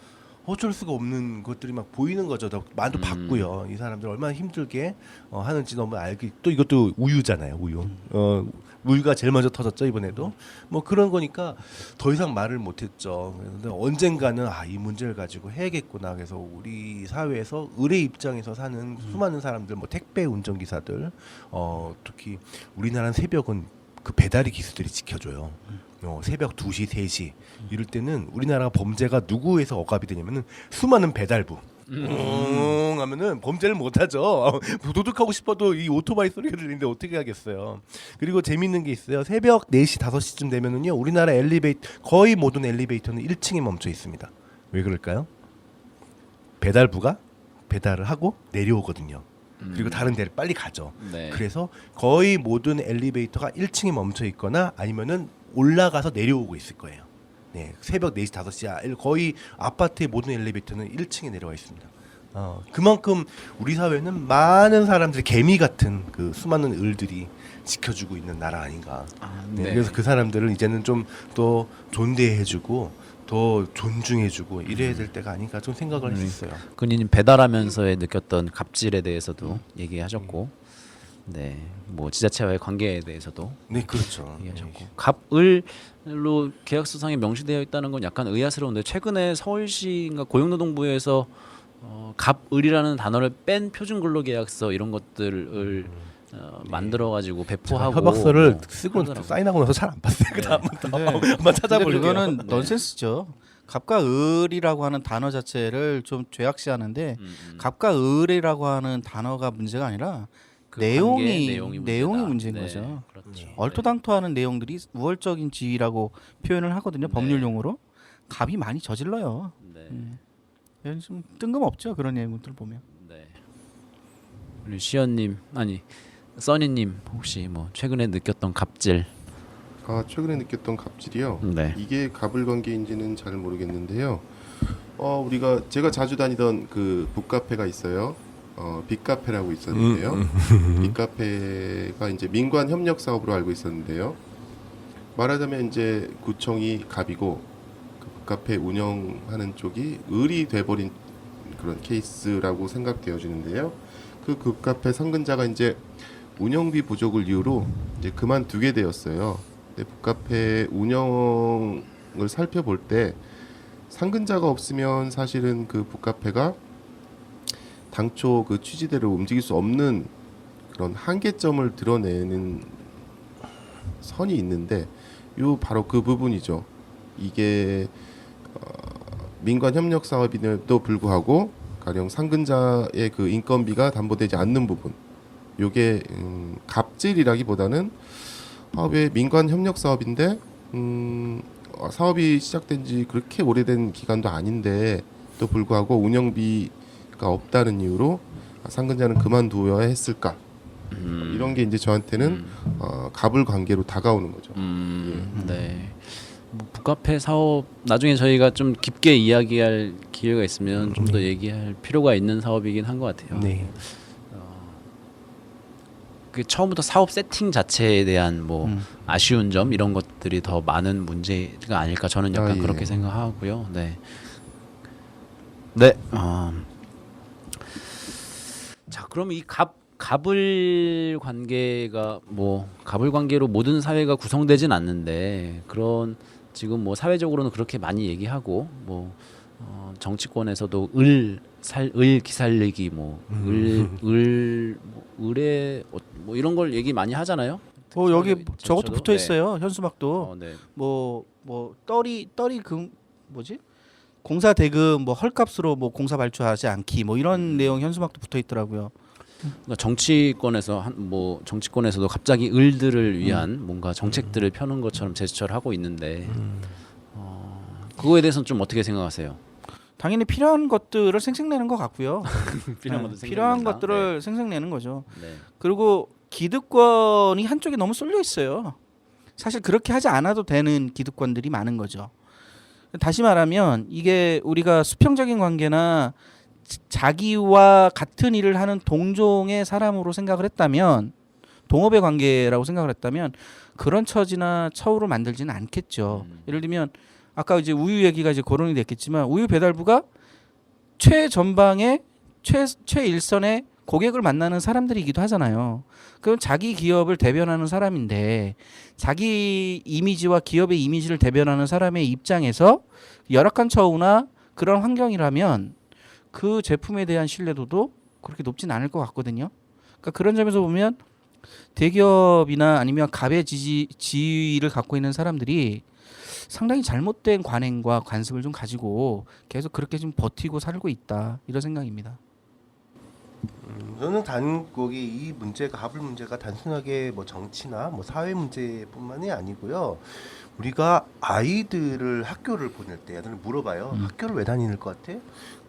어쩔 수가 없는 것들이 막 보이는 거죠. 많이도 봤고요. 이 사람들 얼마나 힘들게 하는지 너무 알기. 또 이것도 우유잖아요. 우유. 우유가 제일 먼저 터졌죠 이번에도. 뭐 그런 거니까 더 이상 말을 못했죠. 근데 언젠가는 이 문제를 가지고 해야겠구나. 그래서 우리 사회에서 의뢰 입장에서 사는 수많은 사람들, 뭐 택배 운전기사들, 특히 우리나라는 새벽은 그 배달의 기수들이 지켜줘요. 새벽 2시, 3시 이럴 때는 우리나라 범죄가 누구에서 억압이 되냐면은 수많은 배달부. 하면은 범죄를 못하죠. 도둑하고 싶어도 이 오토바이 소리가 들리는데 어떻게 하겠어요. 그리고 재밌는 게 있어요. 새벽 4시, 5시쯤 되면은요 우리나라 거의 모든 엘리베이터는 1층에 멈춰 있습니다. 왜 그럴까요? 배달부가 배달을 하고 내려오거든요. 그리고 다른 데를 빨리 가죠. 네. 그래서 거의 모든 엘리베이터가 1층에 멈춰 있거나 아니면은 올라가서 내려오고 있을 거예요. 네, 새벽 4시, 5시 거의 아파트의 모든 엘리베이터는 1층에 내려와 있습니다. 그만큼 우리 사회는 많은 사람들 개미 같은 그 수많은 을들이 지켜주고 있는 나라 아닌가. 네, 네. 그래서 그 사람들을 이제는 좀 더 존대해주고 더 존중해주고 이래야 될 때가 아닌가 좀 생각을 했어요. 근님 배달하면서의 느꼈던 갑질에 대해서도 얘기하셨고, 네, 뭐 지자체와의 관계에 대해서도 네, 그렇죠. 얘기하셨고, 갑을로 계약서상에 명시되어 있다는 건 약간 의아스러운데 최근에 서울시인가 고용노동부에서 갑을이라는 단어를 뺀 표준근로계약서 이런 것들을 만들어가지고 배포하고 협약서를 쓰고 하더라고요. 사인하고 나서 잘 안 봤어요. 그 다음부터 한번 찾아볼게요. 그거는 넌센스죠. 갑과 을이라고 하는 단어 자체를 좀 죄악시하는데 갑과 을이라고 하는 단어가 문제가 아니라 그 내용이 문제다. 문제인 네, 거죠. 그렇죠. 얼토당토하는 내용들이 우월적인 지위라고 표현을 하거든요. 네. 법률 용어로. 갑이 많이 저질러요. 네. 좀 뜬금없죠. 그런 내용들 보면. 네. 우리 시연님 써니님 혹시 뭐 최근에 느꼈던 갑질? 최근에 느꼈던 갑질이요. 네. 이게 갑을 관계인지는 잘 모르겠는데요. 제가 자주 다니던 그 북카페가 있어요. 빅카페라고 있었는데요. 빅카페가 이제 민관 협력 사업으로 알고 있었는데요. 말하자면 이제 구청이 갑이고 그 북카페 운영하는 쪽이 을이 돼버린 그런 케이스라고 생각되어지는데요. 그 북카페 상근자가 이제 운영비 부족을 이유로 이제 그만두게 되었어요. 근데 북카페 운영을 살펴볼 때 상근자가 없으면 사실은 그 북카페가 당초 그 취지대로 움직일 수 없는 그런 한계점을 드러내는 선이 있는데 바로 그 부분이죠. 이게 민관 협력 사업임에도 불구하고 가령 상근자의 그 인건비가 담보되지 않는 부분, 요게 갑질이라기보다는 왜 민관 협력 사업인데 사업이 시작된 지 그렇게 오래된 기간도 아닌데 또 불구하고 운영비가 없다는 이유로 상근자는 그만두어야 했을까? 이런 게 이제 저한테는 갑을 관계로 다가오는 거죠. 네. 뭐 북카페 사업 나중에 저희가 좀 깊게 이야기할 기회가 있으면 좀 더 얘기할 필요가 있는 사업이긴 한 것 같아요. 네. 그 처음부터 사업 세팅 자체에 대한 뭐 아쉬운 점 이런 것들이 더 많은 문제가 아닐까 저는 약간 예. 그렇게 생각하고요. 네. 네. 자, 그럼 이 갑을 관계가 뭐 갑을 관계로 모든 사회가 구성되진 않는데 그런 지금 뭐 사회적으로는 그렇게 많이 얘기하고 뭐 정치권에서도 을 기살리기 을의 뭐 이런 걸 얘기 많이 하잖아요. 여기 특히 저것도 저도, 붙어 있어요. 현수막도 네. 뭐 떨이 그 뭐지? 공사 대금 뭐 헐값으로 뭐 공사 발주하지 않기 뭐 이런 내용 현수막도 붙어 있더라고요. 그러니까 정치권에서도 갑자기 을들을 위한 뭔가 정책들을 펴는 것처럼 제스처를 하고 있는데 그거에 대해서는 좀 어떻게 생각하세요? 당연히 필요한 것들을 생색내는 것 같고요. 생각난다. 필요한 것들을 생색내는 거죠. 네. 그리고 기득권이 한쪽에 너무 쏠려 있어요. 사실 그렇게 하지 않아도 되는 기득권들이 많은 거죠. 다시 말하면 이게 우리가 수평적인 관계나 자기와 같은 일을 하는 동종의 사람으로 생각을 했다면 동업의 관계라고 생각을 했다면 그런 처지나 처우를 만들지는 않겠죠. 예를 들면 아까 이제 우유 얘기가 이제 거론이 됐겠지만 우유 배달부가 최전방의 최일선의 고객을 만나는 사람들이기도 하잖아요. 그럼 자기 기업을 대변하는 사람인데 자기 이미지와 기업의 이미지를 대변하는 사람의 입장에서 열악한 처우나 그런 환경이라면 그 제품에 대한 신뢰도도 그렇게 높진 않을 것 같거든요. 그러니까 그런 점에서 보면 대기업이나 아니면 갑의 지위를 갖고 있는 사람들이 상당히 잘못된 관행과 관습을 좀 가지고 계속 그렇게 좀 버티고 살고 있다 이런 생각입니다. 저는 단곡이 이 문제가 갑을 문제가 단순하게 뭐 정치나 뭐 사회 문제뿐만이 아니고요. 우리가 아이들을 학교를 보낼 때 애들 물어봐요. 학교를 왜 다니는 것 같아?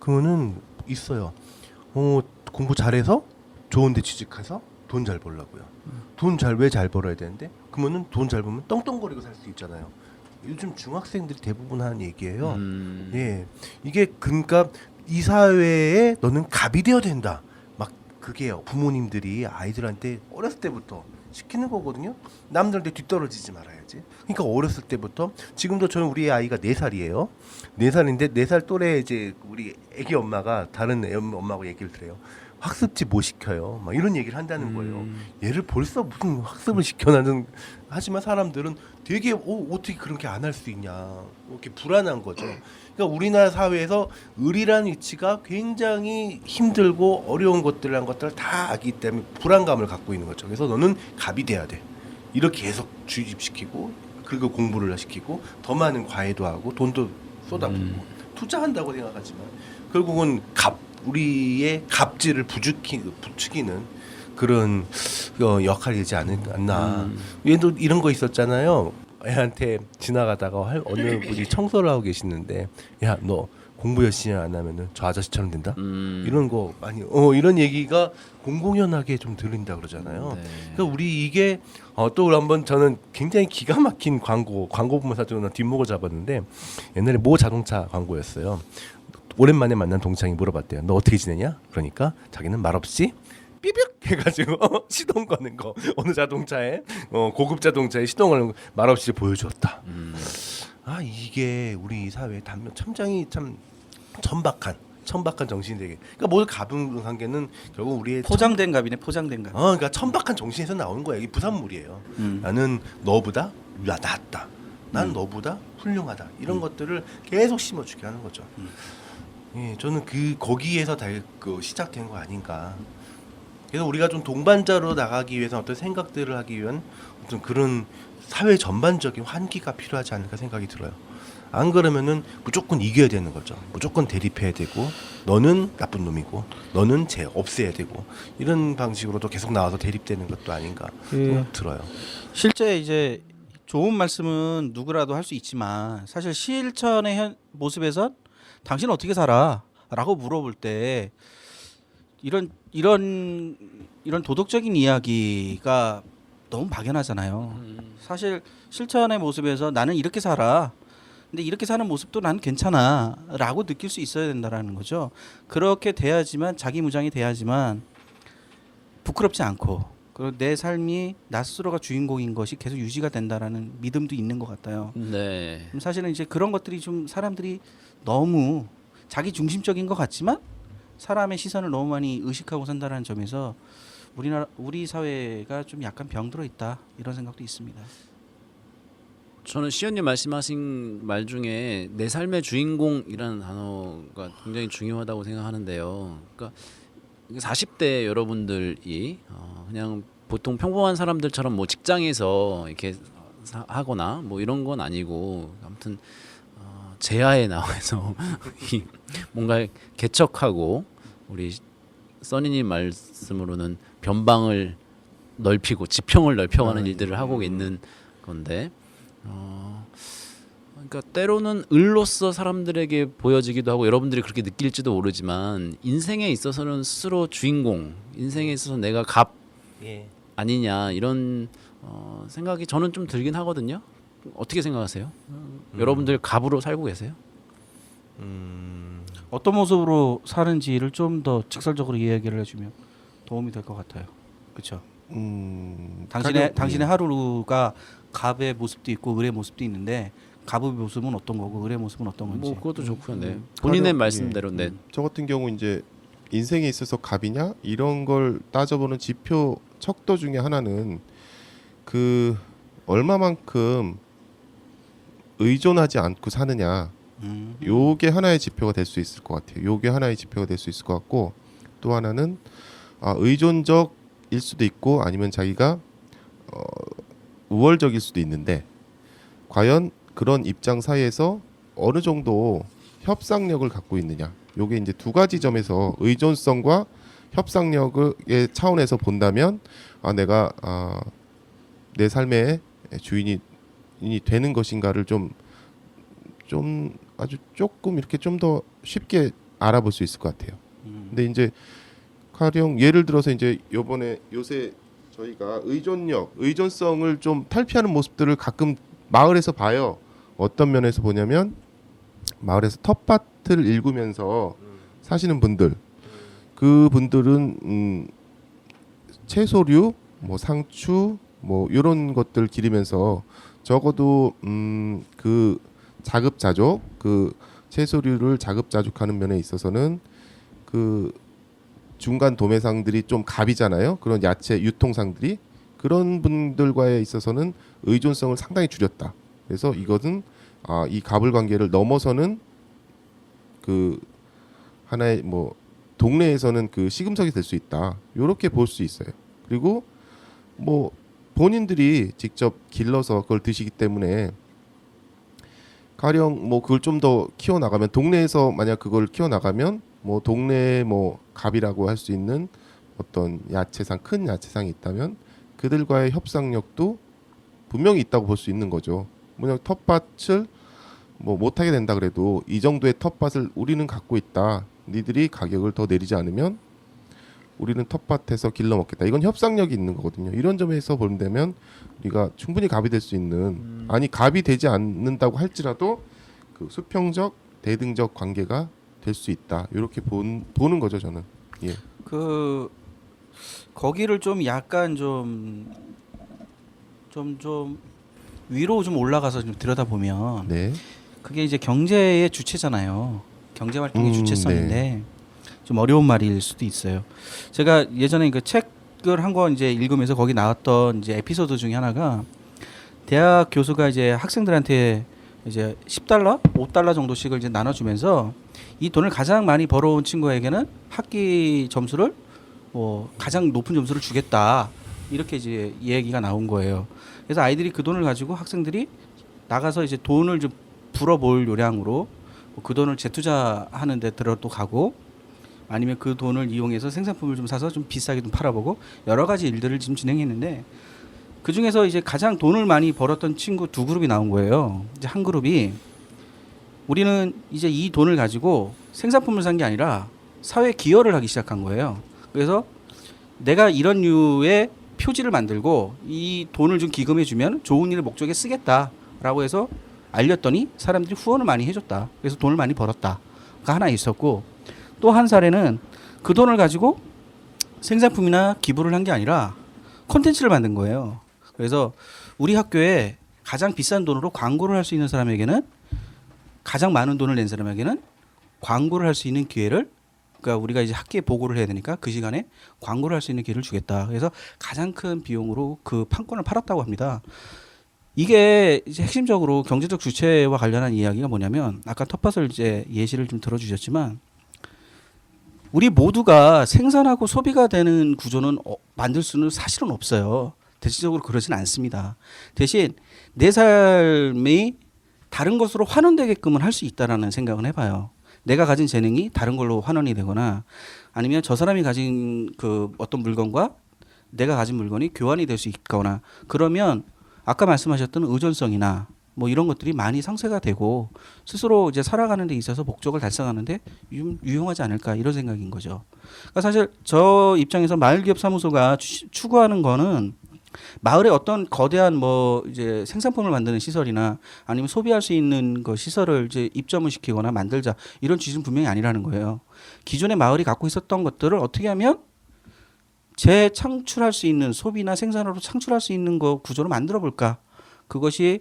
그거는 있어요. 공부 잘해서 좋은데 취직해서 돈 잘 벌라고요. 돈 왜 잘 벌어야 되는데? 그러면은 돈 잘 벌면 떵떵거리고 살 수 있잖아요. 요즘 중학생들이 대부분 하는 얘기예요. 예, 이게 그러니까 이 사회에 너는 갑이 되어야 된다. 막 그게 부모님들이 아이들한테 어렸을 때부터 시키는 거거든요. 남들한테 뒤떨어지지 말아야지. 그러니까 어렸을 때부터 지금도 저는 우리 아이가 4살이에요. 4살인데 4살 또래 이제 우리 애기 엄마가 다른 애 엄마하고 얘기를 들어요. 학습지 못 시켜요. 막 이런 얘기를 한다는 거예요. 얘를 벌써 무슨 학습을 시켜나는 하지만 사람들은 되게 어떻게 그렇게 안 할 수 있냐 이렇게 불안한 거죠. 그러니까 우리나라 사회에서 을이라는 위치가 굉장히 힘들고 어려운 것들이란 것들을 다 알기 때문에 불안감을 갖고 있는 거죠. 그래서 너는 갑이 돼야 돼. 이렇게 계속 주입시키고 그리고 공부를 시키고 더 많은 과외도 하고 돈도 쏟아붓고 투자한다고 생각하지만 결국은 우리의 갑질을 부추기는 그런 역할이 되지 않나. 얘도 이런 거 있었잖아요. 애한테 지나가다가 어느 분이 청소를 하고 계시는데 야 너 공부 열심히 안 하면은 저 아저씨처럼 된다. 이런 거 많이 이런 얘기가 공공연하게 좀 들린다 그러잖아요. 네. 그러니까 우리 이게 또 한번 저는 굉장히 기가 막힌 광고 보면 사실은 뒷목을 잡았는데 옛날에 모 자동차 광고였어요. 오랜만에 만난 동창이 물어봤대요. 너 어떻게 지내냐? 그러니까 자기는 말없이 삐빅 해가지고 시동 거는 거 어느 자동차에 고급 자동차에 시동 거는 거 말없이 보여주었다. 아 이게 우리 사회의 참장이 참 천박한 정신이 되게. 그러니까 뭘 갑은 관계는 결국 우리의 포장된 갑이네 포장된 갑. 그러니까 천박한 정신에서 나오는 거야. 이게 부산물이에요. 나는 너보다 낫다. 난 너보다 훌륭하다. 이런 것들을 계속 심어주게 하는 거죠. 예, 저는 거기에서 시작된 거 아닌가. 그래서 우리가 좀 동반자로 나가기 위해서 어떤 생각들을 하기 위한 어떤 그런 사회 전반적인 환기가 필요하지 않을까 생각이 들어요. 안 그러면은 무조건 이겨야 되는 거죠. 무조건 대립해야 되고 너는 나쁜 놈이고 너는 없애야 되고 이런 방식으로도 계속 나와서 대립되는 것도 아닌가 생각 들어요. 실제 이제 좋은 말씀은 누구라도 할 수 있지만 사실 실천의 모습에선 당신 어떻게 살아? 라고 물어볼 때 이런 도덕적인 이야기가 너무 막연하잖아요. 사실 실천의 모습에서 나는 이렇게 살아. 근데 이렇게 사는 모습도 나는 괜찮아 라고 느낄 수 있어야 된다라는 거죠. 그렇게 돼야지만 자기 무장이 돼야지만 부끄럽지 않고 그리고 내 삶이 나 스스로가 주인공인 것이 계속 유지가 된다라는 믿음도 있는 것 같아요. 네. 사실은 이제 그런 것들이 좀 사람들이 너무 자기 중심적인 것 같지만 사람의 시선을 너무 많이 의식하고 산다는 점에서 우리 사회가 좀 약간 병들어 있다 이런 생각도 있습니다. 저는 시연님 말씀하신 말 중에 내 삶의 주인공이라는 단어가 굉장히 중요하다고 생각하는데요. 그러니까 40대 여러분들이 그냥 보통 평범한 사람들처럼 뭐 직장에서 이렇게 하거나 뭐 이런 건 아니고 아무튼 제야에 나와서 뭔가 개척하고 우리 써니님 말씀으로는 변방을 넓히고 지평을 넓혀가는 일들을 하고 있는 건데 그러니까 때로는 을로서 사람들에게 보여지기도 하고 여러분들이 그렇게 느낄지도 모르지만 인생에 있어서는 스스로 주인공, 인생에 있어서 내가 갑 아니냐 이런 생각이 저는 좀 들긴 하거든요. 어떻게 생각하세요? 여러분들 갑으로 살고 계세요? 어떤 모습으로 사는지를 좀 더 직설적으로 이야기를 해주면 도움이 될 것 같아요. 그렇죠. 당신의 하루가 갑의 모습도 있고 을의 모습도 있는데 갑의 모습은 어떤 거고 을의 모습은 어떤 건지. 뭐 그것도 좋고요. 네. 본인의 가령, 말씀대로 네. 저 같은 경우 이제 인생에 있어서 갑이냐 이런 걸 따져보는 지표 척도 중에 하나는 그 얼마만큼 의존하지 않고 사느냐. 요게 하나의 지표가 될 수 있을 것 같아요. 요게 하나의 지표가 될 수 있을 것 같고 또 하나는 의존적일 수도 있고 아니면 자기가 우월적일 수도 있는데 과연 그런 입장 사이에서 어느 정도 협상력을 갖고 있느냐. 요게 이제 두 가지 점에서 의존성과 협상력의 차원에서 본다면 내가 내 삶의 주인이 되는 것인가를 좀 아주 조금 이렇게 좀 더 쉽게 알아볼 수 있을 것 같아요. 근데 이제 가령 예를 들어서 이제 요새 저희가 의존성을 좀 탈피하는 모습들을 가끔 마을에서 봐요. 어떤 면에서 보냐면 마을에서 텃밭을 일구면서 사시는 분들, 그 분들은 채소류, 뭐 상추, 뭐 이런 것들 기르면서 적어도 그 자급자족, 그 채소류를 자급자족하는 면에 있어서는 그 중간 도매상들이 좀 갑이잖아요. 그런 야채 유통상들이 그런 분들과에 있어서는 의존성을 상당히 줄였다. 그래서 이것은 이 갑을 관계를 넘어서는 그 하나의 뭐 동네에서는 그 시금석이 될 수 있다. 이렇게 볼 수 있어요. 그리고 뭐 본인들이 직접 길러서 그걸 드시기 때문에 가령 뭐 그걸 좀 더 키워 나가면 동네에서 만약 그걸 키워 나가면 뭐 동네 뭐 갑이라고 할 수 있는 어떤 야채상 큰 야채상이 있다면 그들과의 협상력도 분명히 있다고 볼 수 있는 거죠. 뭐냐 텃밭을 뭐 못하게 된다 그래도 이 정도의 텃밭을 우리는 갖고 있다. 니들이 가격을 더 내리지 않으면 우리는 텃밭에서 길러 먹겠다. 이건 협상력이 있는 거거든요. 이런 점에서 본다면 우리가 충분히 갑이 될 수 있는 아니 갑이 되지 않는다고 할지라도 그 수평적 대등적 관계가 될 수 있다. 이렇게 보는 거죠 저는. 예. 그 거기를 좀 약간 좀 위로 좀 올라가서 좀 들여다보면 네. 그게 이제 경제의 주체잖아요. 경제 활동의 주체성인데 네. 좀 어려운 말일 수도 있어요. 제가 예전에 그 책을 한 권 이제 읽으면서 거기 나왔던 이제 에피소드 중에 하나가 대학 교수가 이제 학생들한테 이제 10달러, 5달러 정도씩을 이제 나눠주면서 이 돈을 가장 많이 벌어온 친구에게는 학기 점수를 뭐 가장 높은 점수를 주겠다 이렇게 이제 얘기가 나온 거예요. 그래서 아이들이 그 돈을 가지고 학생들이 나가서 이제 돈을 좀 불어볼 요량으로 그 돈을 재투자하는 데 들어도 가고 아니면 그 돈을 이용해서 생산품을 좀 사서 좀 비싸게 좀 팔아보고 여러 가지 일들을 지금 진행했는데 그 중에서 이제 가장 돈을 많이 벌었던 친구 두 그룹이 나온 거예요. 이제 한 그룹이 우리는 이제 이 돈을 가지고 생산품을 산 게 아니라 사회 기여를 하기 시작한 거예요. 그래서 내가 이런 류의 표지를 만들고 이 돈을 좀 기금해 주면 좋은 일을 목적에 쓰겠다라고 해서 알렸더니 사람들이 후원을 많이 해줬다. 그래서 돈을 많이 벌었다가 하나 있었고 또 한 사례는 그 돈을 가지고 생산품이나 기부를 한 게 아니라 콘텐츠를 만든 거예요. 그래서 우리 학교에 가장 비싼 돈으로 광고를 할 수 있는 사람에게는 가장 많은 돈을 낸 사람에게는 광고를 할 수 있는 기회를 그러니까 우리가 이제 학기에 보고를 해야 되니까 그 시간에 광고를 할 수 있는 기회를 주겠다. 그래서 가장 큰 비용으로 그 판권을 팔았다고 합니다. 이게 이제 핵심적으로 경제적 주체와 관련한 이야기가 뭐냐면 아까 텃밭을 이제 예시를 좀 들어주셨지만 우리 모두가 생산하고 소비가 되는 구조는 만들 수는 사실은 없어요. 대체적으로 그러진 않습니다. 대신 내 삶이 다른 것으로 환원되게끔은 할 수 있다라는 생각은 해봐요. 내가 가진 재능이 다른 걸로 환원이 되거나 아니면 저 사람이 가진 그 어떤 물건과 내가 가진 물건이 교환이 될 수 있거나 그러면 아까 말씀하셨던 의존성이나 뭐 이런 것들이 많이 상쇄가 되고 스스로 이제 살아가는 데 있어서 목적을 달성하는데 유용하지 않을까 이런 생각인 거죠. 그러니까 사실 저 입장에서 마을기업 사무소가 추구하는 거는 마을에 어떤 거대한 뭐 이제 생산품을 만드는 시설이나 아니면 소비할 수 있는 그 시설을 이제 입점을 시키거나 만들자 이런 취지는 분명히 아니라는 거예요. 기존의 마을이 갖고 있었던 것들을 어떻게 하면 재창출할 수 있는 소비나 생산으로 창출할 수 있는 거 구조로 만들어 볼까? 그것이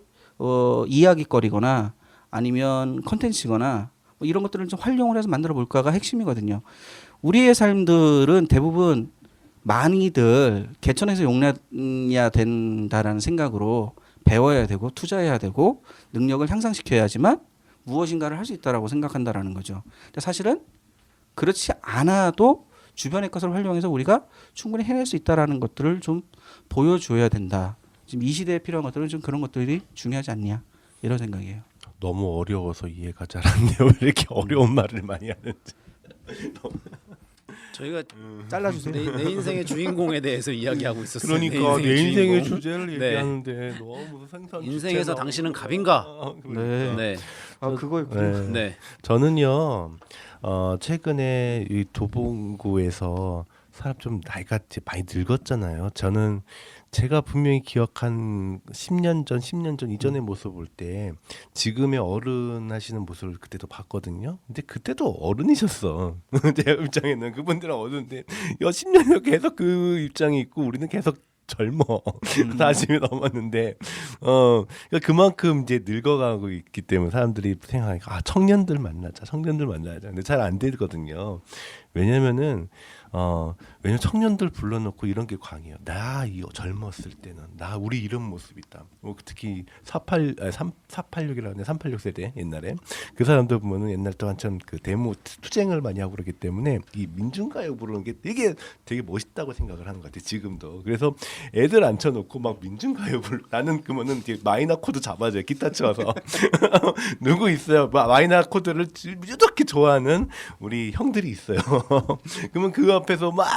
이야기거리거나 아니면 컨텐츠거나 뭐 이런 것들을 좀 활용을 해서 만들어 볼까가 핵심이거든요. 우리의 삶들은 대부분 많이들 개천에서 용나야 된다라는 생각으로 배워야 되고 투자해야 되고 능력을 향상시켜야지만 무엇인가를 할 수 있다라고 생각한다라는 거죠. 근데 사실은 그렇지 않아도 주변의 것을 활용해서 우리가 충분히 해낼 수 있다라는 것들을 좀 보여줘야 된다. 지금 이 시대에 필요한 것들은 좀 그런 것들이 중요하지 않냐 이런 생각이에요. 너무 어려워서 이해가 잘 안 돼요. 왜 이렇게 어려운 말을 많이 하는지. 저희가 잘라주세요. 내 인생의 주인공에 대해서 이야기하고 있었어요. 그러니까 내 인생의 주인공. 주제를 네. 얘기하는데 너무 생산 인생에서 주제나 당신은 갑인가? 네. 네. 아 그거 네. 네. 저는요 최근에 이 도봉구에서 사람 좀 나이가 이제 많이 늙었잖아요. 저는 제가 분명히 기억한 10년 전 이전의 모습 볼 때 지금의 어른 하시는 모습을 그때도 봤거든요. 근데 그때도 어른이셨어. 제 입장에는 그분들은 어른인데 10년을 계속 그 입장이 있고 우리는 계속 젊어. 40이 넘었는데 그러니까 그만큼 이제 늙어가고 있기 때문에 사람들이 생각하니까 청년들 만나자. 근데 잘 안 되거든요. 왜냐면은 청년들 불러놓고 이런 게 광이에요. 나 이거 젊었을 때는 나 우리 이런 모습이다. 특히 486이라고 하는데 386 세대 옛날에 그 사람들 보면은 옛날 또 한참 그 데모 투쟁을 많이 하고 그러기 때문에 이 민중가요 부르는 게 되게 멋있다고 생각을 하는 것 같아요. 지금도. 그래서 애들 앉혀놓고 막 민중가요 나는 그러면은 이제 마이너 코드 잡아줘요. 기타 쳐서 누구 있어요? 마이너 코드를 유독히 좋아하는 우리 형들이 있어요. 그러면 그 앞에서 막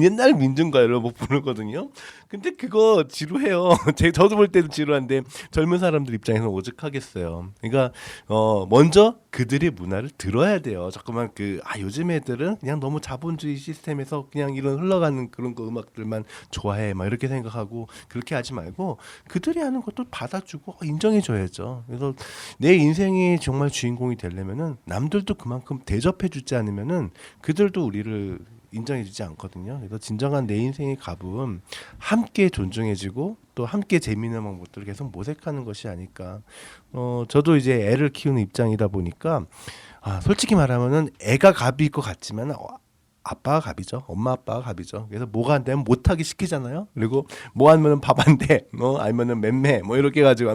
옛날 민중가요를 뭐 부르거든요. 근데 그거 지루해요. 저도 볼 때도 지루한데 젊은 사람들 입장에서는 오죽하겠어요. 그러니까 먼저 그들의 문화를 들어야 돼요. 자꾸만 요즘 애들은 그냥 너무 자본주의 시스템에서 그냥 이런 흘러가는 그런 거 음악들만 좋아해 막 이렇게 생각하고 그렇게 하지 말고 그들이 하는 것도 받아주고 인정해줘야죠. 그래서 내 인생이 정말 주인공이 되려면은 남들도 그만큼 대접해주지 않으면은 그들도 우리를 인정해주지 않거든요. 그래서 진정한 내 인생의 값은 함께 존중해지고 또 함께 재미있는 방법들을 계속 모색하는 것이 아닐까. 저도 이제 애를 키우는 입장이다 보니까 솔직히 말하면은 애가 갑일 것 같지만 아빠가 갑이죠. 엄마 아빠가 갑이죠. 그래서 뭐가 안 되면 못하기 시키잖아요. 그리고 뭐 하면은 밥 안 돼. 아니면은 맴매 이렇게 해가지고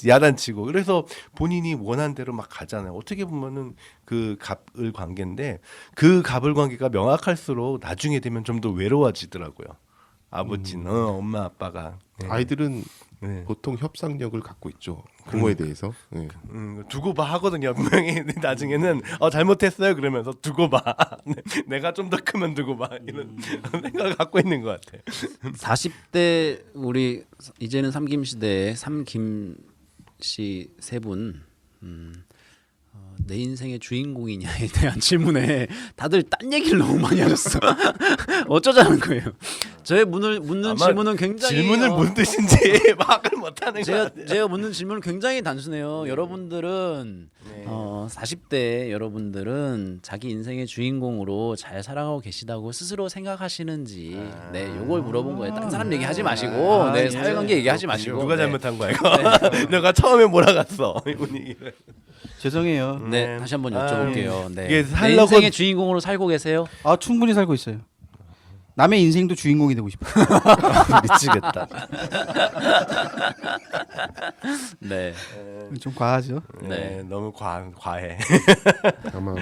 야단치고. 그래서 본인이 원한 대로 막 가잖아요. 어떻게 보면은 그 갑을 관계인데 그 갑을 관계가 명확할수록 나중에 되면 좀 더 외로워지더라고요. 아버지는 엄마 아빠가. 네. 아이들은 네. 보통 협상력을 갖고 있죠. 부모에 대해서. 네. 두고 봐 하거든요. 분명히 나중에는 잘못했어요 그러면서 두고 봐. 내가 좀 더 크면 두고 봐 이런 생각을 갖고 있는 것 같아. 40대 우리 이제는 삼김 시대의 삼김 씨 세 분 내 인생의 주인공이냐에 대한 질문에 다들 딴 얘기를 너무 많이 하셨어. 어쩌자는 거예요. 저의 묻는 질문은 굉장히 질문을 뭔 뜻인지 막을 못하는 것 같아요. 제가 묻는 질문은 굉장히 단순해요. 여러분들은 40대 여러분들은 자기 인생의 주인공으로 잘 살아가고 계시다고 스스로 생각하시는지 요걸 물어본 거예요. 딴 사람 얘기하지 마시고 사회관계 얘기하지 마시고 누가 잘못한 거야 이거? 내가 처음에 몰아갔어 이 분위기를. 죄송해요. 네, 다시 한번 여쭤볼게요. 네. 이게 내 인생의 주인공으로 살고 계세요? 충분히 살고 있어요. 남의 인생도 주인공이 되고 싶어요. 미치겠다. 네. 좀 과하죠. 네, 너무 과해. 아마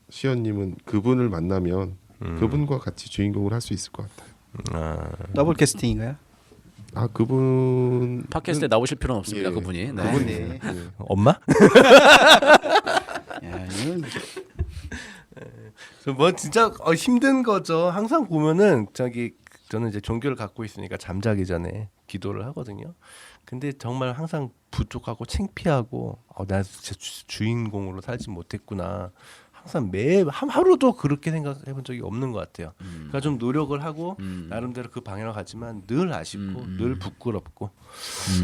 시연님은 그분을 만나면 그분과 같이 주인공을 할 수 있을 것 같아요. 더블 캐스팅인가요? 그분 팟캐스트에 나오실 필요는 없습니다. 그분이. 네. 그분 네. 엄마? 야, 이건 뭐 진짜 힘든 거죠. 항상 보면은 저는 이제 종교를 갖고 있으니까 잠자기 전에 기도를 하거든요. 근데 정말 항상 부족하고 창피하고 나 진짜 주인공으로 살지 못했구나. 항상 하루도 그렇게 생각해 본 적이 없는 것 같아요. 그러니까 좀 노력을 하고 나름대로 그 방향을 가지만 늘 아쉽고 늘 부끄럽고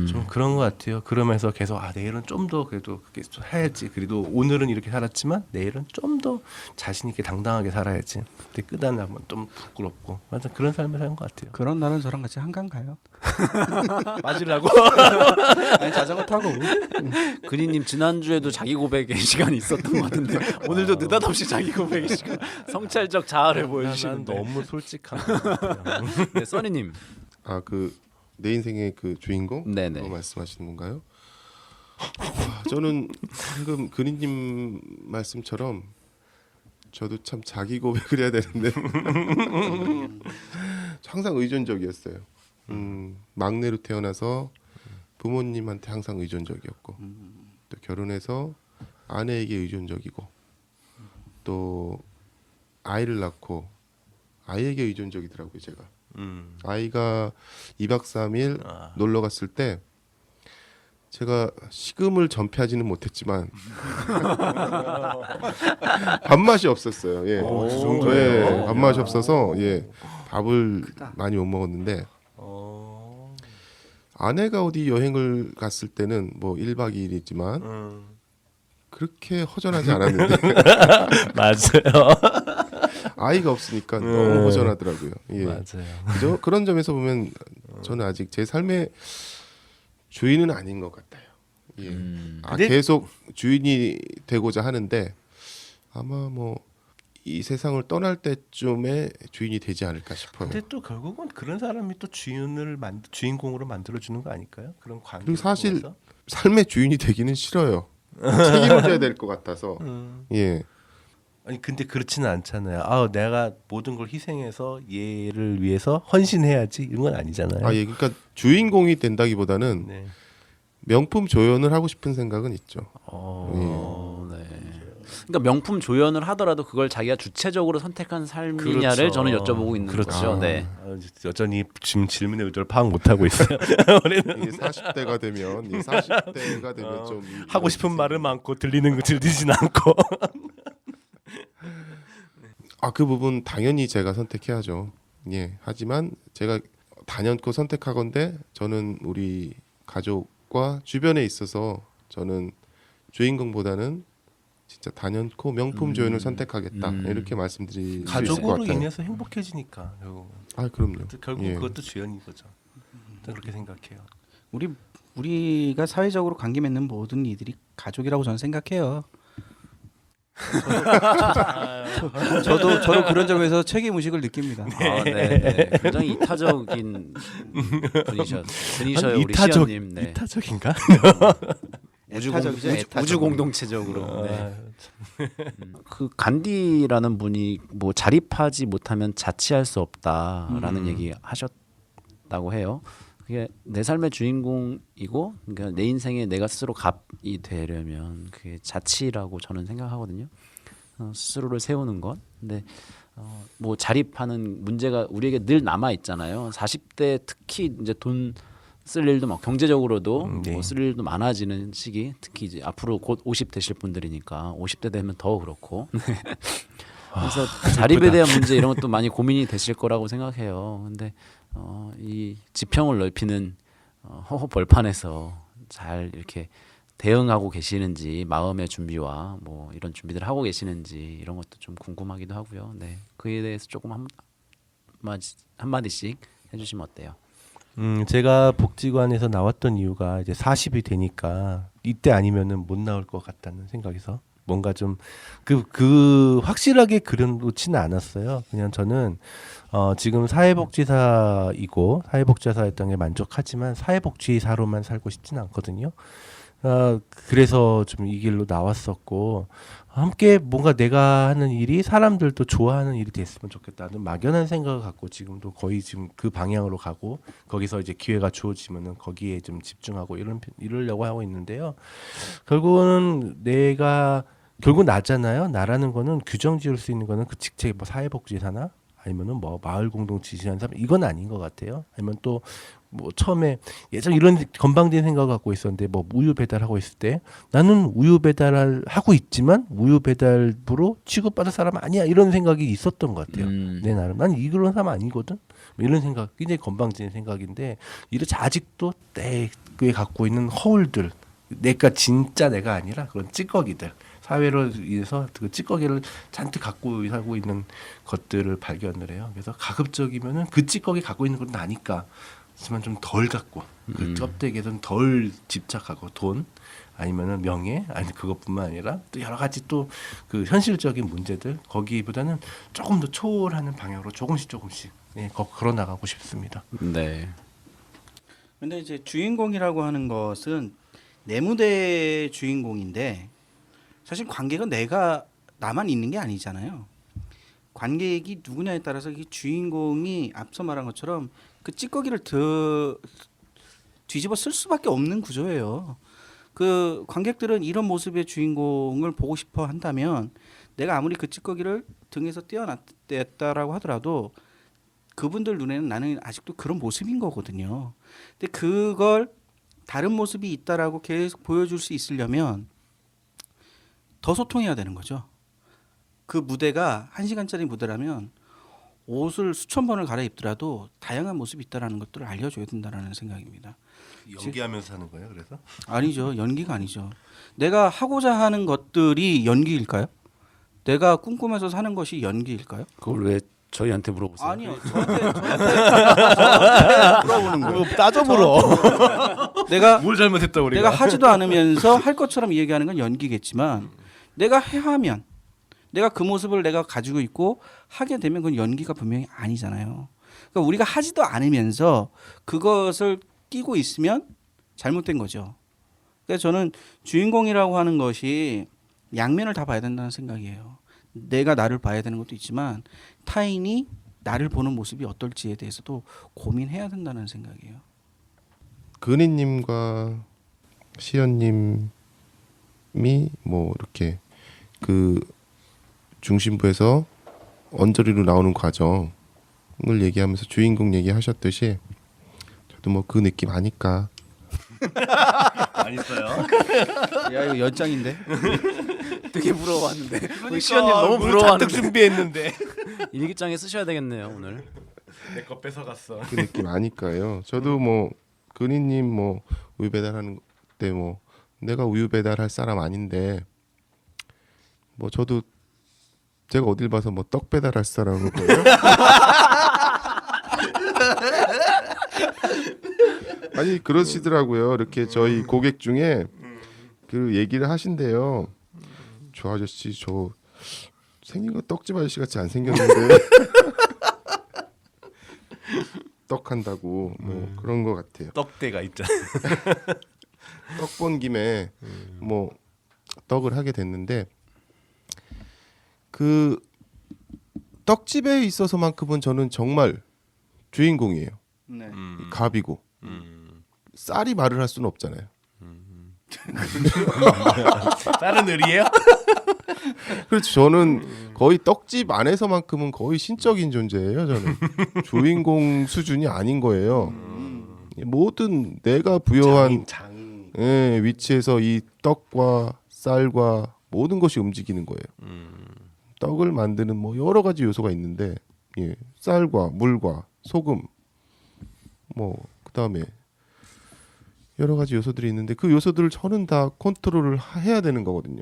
좀 그런 것 같아요. 그러면서 계속 내일은 좀 더 그래도 그렇게 좀 해야지. 그래도 오늘은 이렇게 살았지만 내일은 좀 더 자신 있게 당당하게 살아야지. 그때 끝나면 좀 부끄럽고 맞아 그런 삶을 사는 것 같아요. 그런 날은 저랑 같이 한강 가요. 맞으려고? 아니 자전거 타고. 근희님 지난주에도 자기 고백의 시간이 있었던 것 같은데 오늘도 느닷없이 자기 고백의 시간, 성찰적 자아를 난 보여주시는데. 너무 솔직한 것 같아요. 네, 써니님. 아 그 내 인생의 그 주인공 네네. 말씀하시는 건가요? 저는 방금 근희님 말씀처럼 저도 참 자기 고백을 해야 되는데 항상 의존적이었어요. 막내로 태어나서 부모님한테 항상 의존적이었고 또 결혼해서 아내에게 의존적이고 또 아이를 낳고 아이에게 의존적이더라고요. 제가 아이가 2박 3일 놀러 갔을 때 제가 식음을 전폐하지는 못했지만 밥맛이 없었어요. 예. 그 정도예요? 예, 밥맛이 없어서 밥을 많이 못 먹었는데 아내가 어디 여행을 갔을 때는 뭐 1박 2일이지만 그렇게 허전하지 않았는데 맞아요. 아이가 없으니까 너무 허전하더라고요. 예. 맞아요. 그런 점에서 보면 저는 아직 제 삶의 주인은 아닌 것 같아요. 예. 근데- 계속 주인이 되고자 하는데 아마 뭐 이 세상을 떠날 때쯤에 주인이 되지 않을까 싶어요. 근데 또 결국은 그런 사람이 또 주인공으로 만들어주는 거 아닐까요? 그런 관계. 그리고 사실 삶의 주인이 되기는 싫어요. 책임을 져야 될 것 같아서. 예. 아니 근데 그렇지는 않잖아요. 내가 모든 걸 희생해서 얘를 위해서 헌신해야지 이런 건 아니잖아요. 예. 그러니까 주인공이 된다기보다는 네. 명품 조연을 하고 싶은 생각은 있죠. 네. 그러니까 명품 조연을 하더라도 그걸 자기가 주체적으로 선택한 삶이냐를 그렇죠. 저는 여쭤보고 있는 그렇죠. 거죠. 네. 여전히 지금 질문의 의도를 파악 못 하고 있어요. 이게 40대가 되면 40대가 되면 좀 하고 싶은 말은 많고 들리진 않고. 그 부분 당연히 제가 선택해야죠. 예. 하지만 제가 단연코 선택하건대 저는 우리 가족과 주변에 있어서 저는 주인공보다는 진짜 단연코 명품 조연을 선택하겠다. 이렇게 말씀드릴 수 있을 것 가족으로 같아요. 인해서 행복해지니까 결국. 그럼요. 결국 예. 그것도 주연인 거죠. 저는 그렇게 생각해요. 우리가 사회적으로 관계 맺는 모든 이들이 가족이라고 저는 생각해요. 저도 그런 점에서 책임 의식을 느낍니다. 네. 굉장히 이타적인 분이셔요, 우리 시연님. 네. 이타적인가? 애타적이죠, 애타적. 우주 공동체적으로. 네. 그 간디라는 분이 뭐 자립하지 못하면 자치할 수 없다라는 얘기 하셨다고 해요. 그게 내 삶의 주인공이고, 그러니까 내 인생에 내가 스스로 갑이 되려면 그게 자치라고 저는 생각하거든요. 스스로를 세우는 것. 근데 뭐 자립하는 문제가 우리에게 늘 남아 있잖아요. 40대 특히 이제 돈 쓸 일도 막 경제적으로도 네. 뭐 쓸 일도 많아지는 시기, 특히 이제 앞으로 곧 50 되실 분들이니까 50대 되면 더 그렇고. 그래서 자립에 대한 문제 이런 것도 많이 고민이 되실 거라고 생각해요. 근데 이 지평을 넓히는 허허 벌판에서 잘 이렇게 대응하고 계시는지, 마음의 준비와 뭐 이런 준비들을 하고 계시는지 이런 것도 좀 궁금하기도 하고요. 네, 그에 대해서 조금 한마디씩 해주시면 어때요? 제가 복지관에서 나왔던 이유가 이제 40이 되니까 이때 아니면은 못 나올 것 같다는 생각에서 뭔가 좀 그 확실하게 그려놓지는 않았어요. 그냥 저는 지금 사회복지사이고 사회복지사였던 게 만족하지만 사회복지사로만 살고 싶지는 않거든요. 그래서 좀 이 길로 나왔었고 함께 뭔가 내가 하는 일이 사람들도 좋아하는 일이 됐으면 좋겠다는 막연한 생각을 갖고 지금도 거의 지금 그 방향으로 가고 거기서 이제 기회가 주어지면은 거기에 좀 집중하고 이러려고 하고 있는데요. 결국은 결국 나잖아요. 나라는 거는 규정 지을 수 있는 거는 그 직책 뭐 사회복지사나 아니면은 뭐 마을 공동체 지시하는 사람 이건 아닌 것 같아요. 아니면 또 뭐 처음에 예전 이런 건방진 생각을 갖고 있었는데 뭐 우유 배달하고 있을 때 나는 우유 배달을 하고 있지만 우유 배달부로 취급받을 사람 아니야 이런 생각이 있었던 것 같아요. 내 나름 난 이런 사람 아니거든. 뭐 이런 생각 굉장히 건방진 생각인데 이렇게 아직도 내게 갖고 있는 허울들 내가 진짜 내가 아니라 그런 찌꺼기들 사회로 인해서 그 찌꺼기를 잔뜩 갖고 살고 있는 것들을 발견을 해요. 그래서 가급적이면은 그 찌꺼기 갖고 있는 건 나니까 하지만 좀 덜 갖고 그 껍데기에 좀 덜 집착하고 돈 아니면은 명예 아니 그것뿐만 아니라 또 여러 가지 또 그 현실적인 문제들 거기보다는 조금 더 초월하는 방향으로 조금씩 네, 걸어 나가고 싶습니다. 네. 근데 이제 주인공이라고 하는 것은 내 무대의 주인공인데 사실 관객은 나만 있는 게 아니잖아요. 관객이 누구냐에 따라서 이 주인공이 앞서 말한 것처럼 그 찌꺼기를 뒤집어 쓸 수밖에 없는 구조예요. 그 관객들은 이런 모습의 주인공을 보고 싶어 한다면 내가 아무리 그 찌꺼기를 등에서 떼어냈다라고 하더라도 그분들 눈에는 나는 아직도 그런 모습인 거거든요. 근데 그걸 다른 모습이 있다라고 계속 보여줄 수 있으려면 더 소통해야 되는 거죠. 그 무대가 1시간짜리 무대라면 옷을 수천 번을 갈아입더라도 다양한 모습이 있다라는 것들을 알려줘야 된다라는 생각입니다. 연기하면서 하는 거예요. 그래서 아니죠. 연기가 아니죠. 내가 하고자 하는 것들이 연기일까요? 내가 꿈꾸면서 사는 것이 연기일까요? 그걸 왜 저희한테 물어보세요? 아니요. 저한테 물어보는 거예요. 따져 물어. 내가 뭘 잘못했다 우리가. 내가 하지도 않으면서 할 것처럼 얘기하는 건 연기겠지만 내가 하면 내가 그 모습을 내가 가지고 있고 하게 되면 그건 연기가 분명히 아니잖아요. 그러니까 우리가 하지도 않으면서 그것을 끼고 있으면 잘못된 거죠. 그래서 저는 주인공이라고 하는 것이 양면을 다 봐야 된다는 생각이에요. 내가 나를 봐야 되는 것도 있지만 타인이 나를 보는 모습이 어떨지에 대해서도 고민해야 된다는 생각이에요. 근희님과 시연님이 뭐 이렇게 그 중심부에서 언저리로 나오는 과정을 얘기하면서 주인공 얘기하셨듯이 저도 뭐 그 느낌 아니까. 안 있어요. 야 이거 연장인데. 되게 부러워하는데. 그러니까, 시연님 너무 잔뜩 부러워하는데. 준비했는데 일기장에 쓰셔야 되겠네요 오늘. 내 거 뺏어갔어. 그 느낌 아니까요. 저도 뭐 근희님 뭐 우유 배달하는 때 뭐 내가 우유 배달할 사람 아닌데 뭐 저도 제가 어딜 봐서 뭐 떡 배달할 사람으로 보여요? 아니 그러시더라고요. 이렇게 저희 고객 중에 그 얘기를 하신대요. 저 아저씨 저 생긴 거 떡집 아저씨 같이 안 생겼는데 떡 한다고 뭐 그런 거 같아요. 떡대가 있잖아. 떡 본 김에 뭐 떡을 하게 됐는데 그 떡집에 있어서만큼은 저는 정말 주인공이에요. 네. 갑이고 쌀이 말을 할 수는 없잖아요. 다른 의리예요? 그렇죠. 저는 거의 떡집 안에서만큼은 거의 신적인 존재예요. 저는 주인공 수준이 아닌 거예요. 모든 내가 부여한 예, 위치에서 이 떡과 쌀과 모든 것이 움직이는 거예요. 떡을 만드는 뭐 여러 가지 요소가 있는데 예, 쌀과 물과 소금 뭐 그다음에 여러 가지 요소들이 있는데 그 요소들을 저는 다 컨트롤을 해야 되는 거거든요.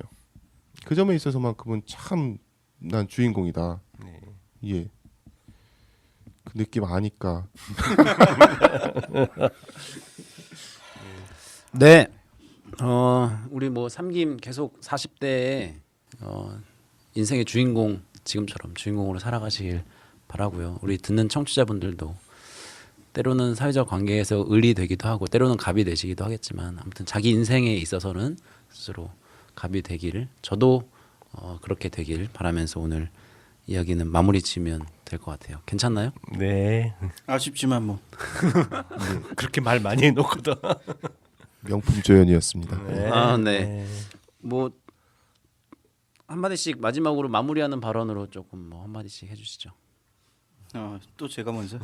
그 점에 있어서만큼은 참 난 주인공이다. 네. 예. 그 느낌 아니까. 네. 우리 뭐 삼김 계속 40대에 인생의 주인공 지금처럼 주인공으로 살아가시길 바라고요. 우리 듣는 청취자분들도 때로는 사회적 관계에서 을이 되기도 하고 때로는 갑이 되시기도 하겠지만 아무튼 자기 인생에 있어서는 스스로 갑이 되기를 저도 그렇게 되길 바라면서 오늘 이야기는 마무리 지으면 될 것 같아요. 괜찮나요? 네. 아쉽지만 뭐 그렇게 말 많이 해놓고도. 명품 조연이었습니다. 네. 아, 네. 뭐 한마디씩 마지막으로 마무리하는 발언으로 조금 뭐 한마디씩 해주시죠. 또 제가 먼저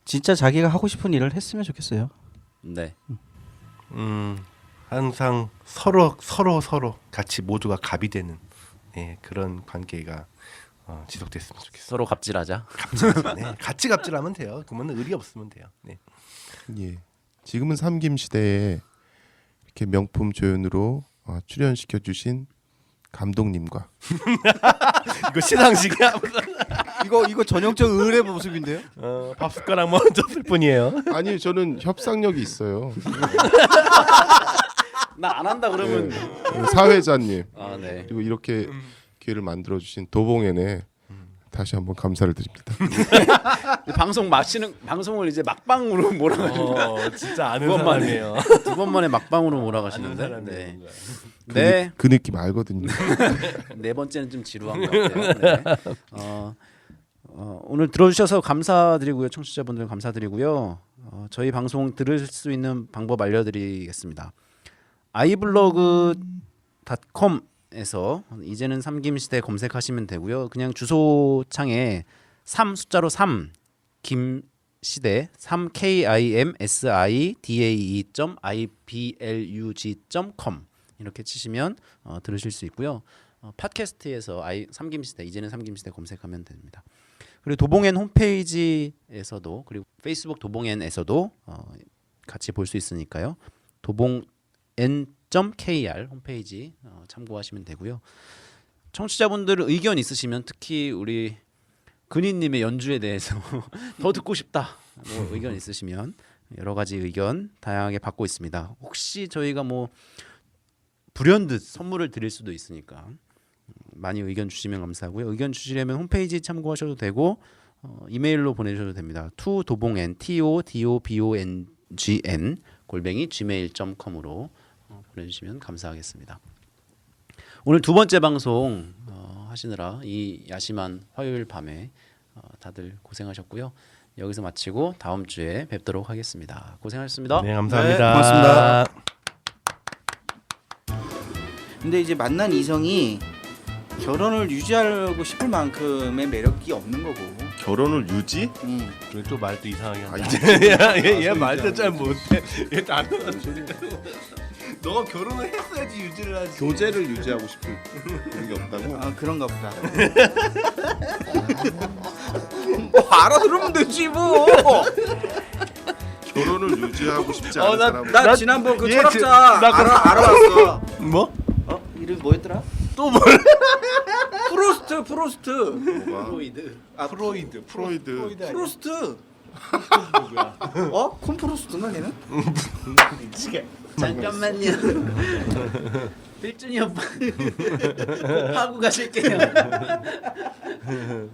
진짜 자기가 하고 싶은 일을 했으면 좋겠어요. 네. 항상 서로 같이 모두가 갑이 되는 그런 관계가 지속됐으면 좋겠어요. 서로 갑질하자. 네, 같이 갑질하면 돼요. 그러면 의리 없으면 돼요. 네. 예. 지금은 삼김 시대에 이렇게 명품 조연으로 출연시켜 주신 감독님과 이거 시상식이야. 이거 전형적 의뢰 모습인데요? 밥 숟가락 얹었을 뿐이에요. 아니 저는 협상력이 있어요. 나 안 한다 그러면 사회자님 아, 네. 그리고 이렇게 기회를 만들어 주신 도봉엔에 다시 한번 감사를 드립니다. 방송을 이제 막방으로 몰아가시는 진짜 아는 두 번만에. 사람이에요. 두 번 만에 막방으로 몰아가시는데. 아는 네. 사람이에요. 네. 그 느낌 알거든요. 네 번째는 좀 지루한 것 같아요. 네. 오늘 들어주셔서 감사드리고요. 청취자분들 감사드리고요. 저희 방송 들을 수 있는 방법 알려드리겠습니다. iblog.com에서 이제는 삼김시대 검색하시면 되고요. 그냥 주소창에 3 숫자로 3 김시대 3kimsidae.iblug.com 이렇게 치시면 들으실 수 있고요. 팟캐스트에서 삼김시대 이제는 삼김시대 검색하면 됩니다. 그리고 도봉엔 홈페이지에서도 그리고 페이스북 도봉엔에서도 같이 볼 수 있으니까요. 도봉엔.kr 홈페이지 참고하시면 되고요. 청취자분들 의견 있으시면 특히 우리 근희님의 연주에 대해서 더 듣고 싶다 뭐 의견 있으시면 여러 가지 의견 다양하게 받고 있습니다. 혹시 저희가 뭐 불현듯 선물을 드릴 수도 있으니까 많이 의견 주시면 감사하고요. 의견 주시려면 홈페이지 참고하셔도 되고 이메일로 보내셔도 됩니다. todoBongN todobongn @gmail.com으로 보내주시면 감사하겠습니다. 오늘 두 번째 방송 하시느라 이 야심한 화요일 밤에 다들 고생하셨고요. 여기서 마치고 다음 주에 뵙도록 하겠습니다. 고생하셨습니다. 네, 감사합니다. 네, 고맙습니다. 근데 이제 만난 이성이 결혼을 유지하고 싶을 만큼의 매력이 없는 거고. 결혼을 유지? 그리고 또 말도 이상하게 한다. 아, 얘 말도 잘 못해. 얘 다른 너가 결혼을 했어야지 유지를 하지. 교제를 유지하고 싶은 그런 게 없다고? 아 그런가 보다. 알아들으면 되지 뭐. 결혼을 유지하고 싶지 않은 사람은 나 지난번 그 얘 철학자 나 그럼- 알아봤어. 뭐? 이름 뭐였더라? 또 뭘? 프로스트. 뭐가? 프로이드. 프로스트. 콘프로스트인가 걔는? 잠깐만요. 필준이 오빠 꼭 하고 가실게요.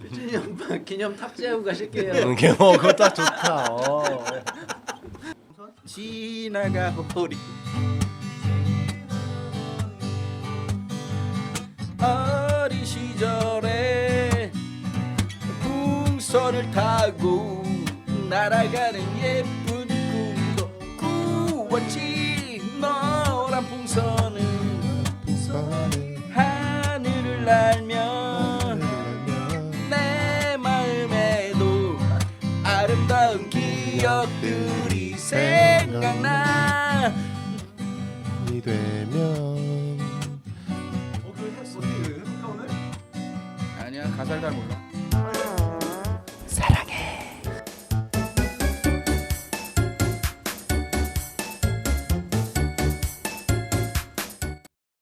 필준이 오빠 기념 탑재하고 가실게요. 그거 딱 좋다. 지나가 버리. 어린 시절에 풍선을 타고 날아가는 예쁜 꿈도 꾸었지. 노란 풍선은 하늘을 날면 내 마음에도 아름다운 기억들이 생각나. 이 되면 아니야 가사를 잘 몰라.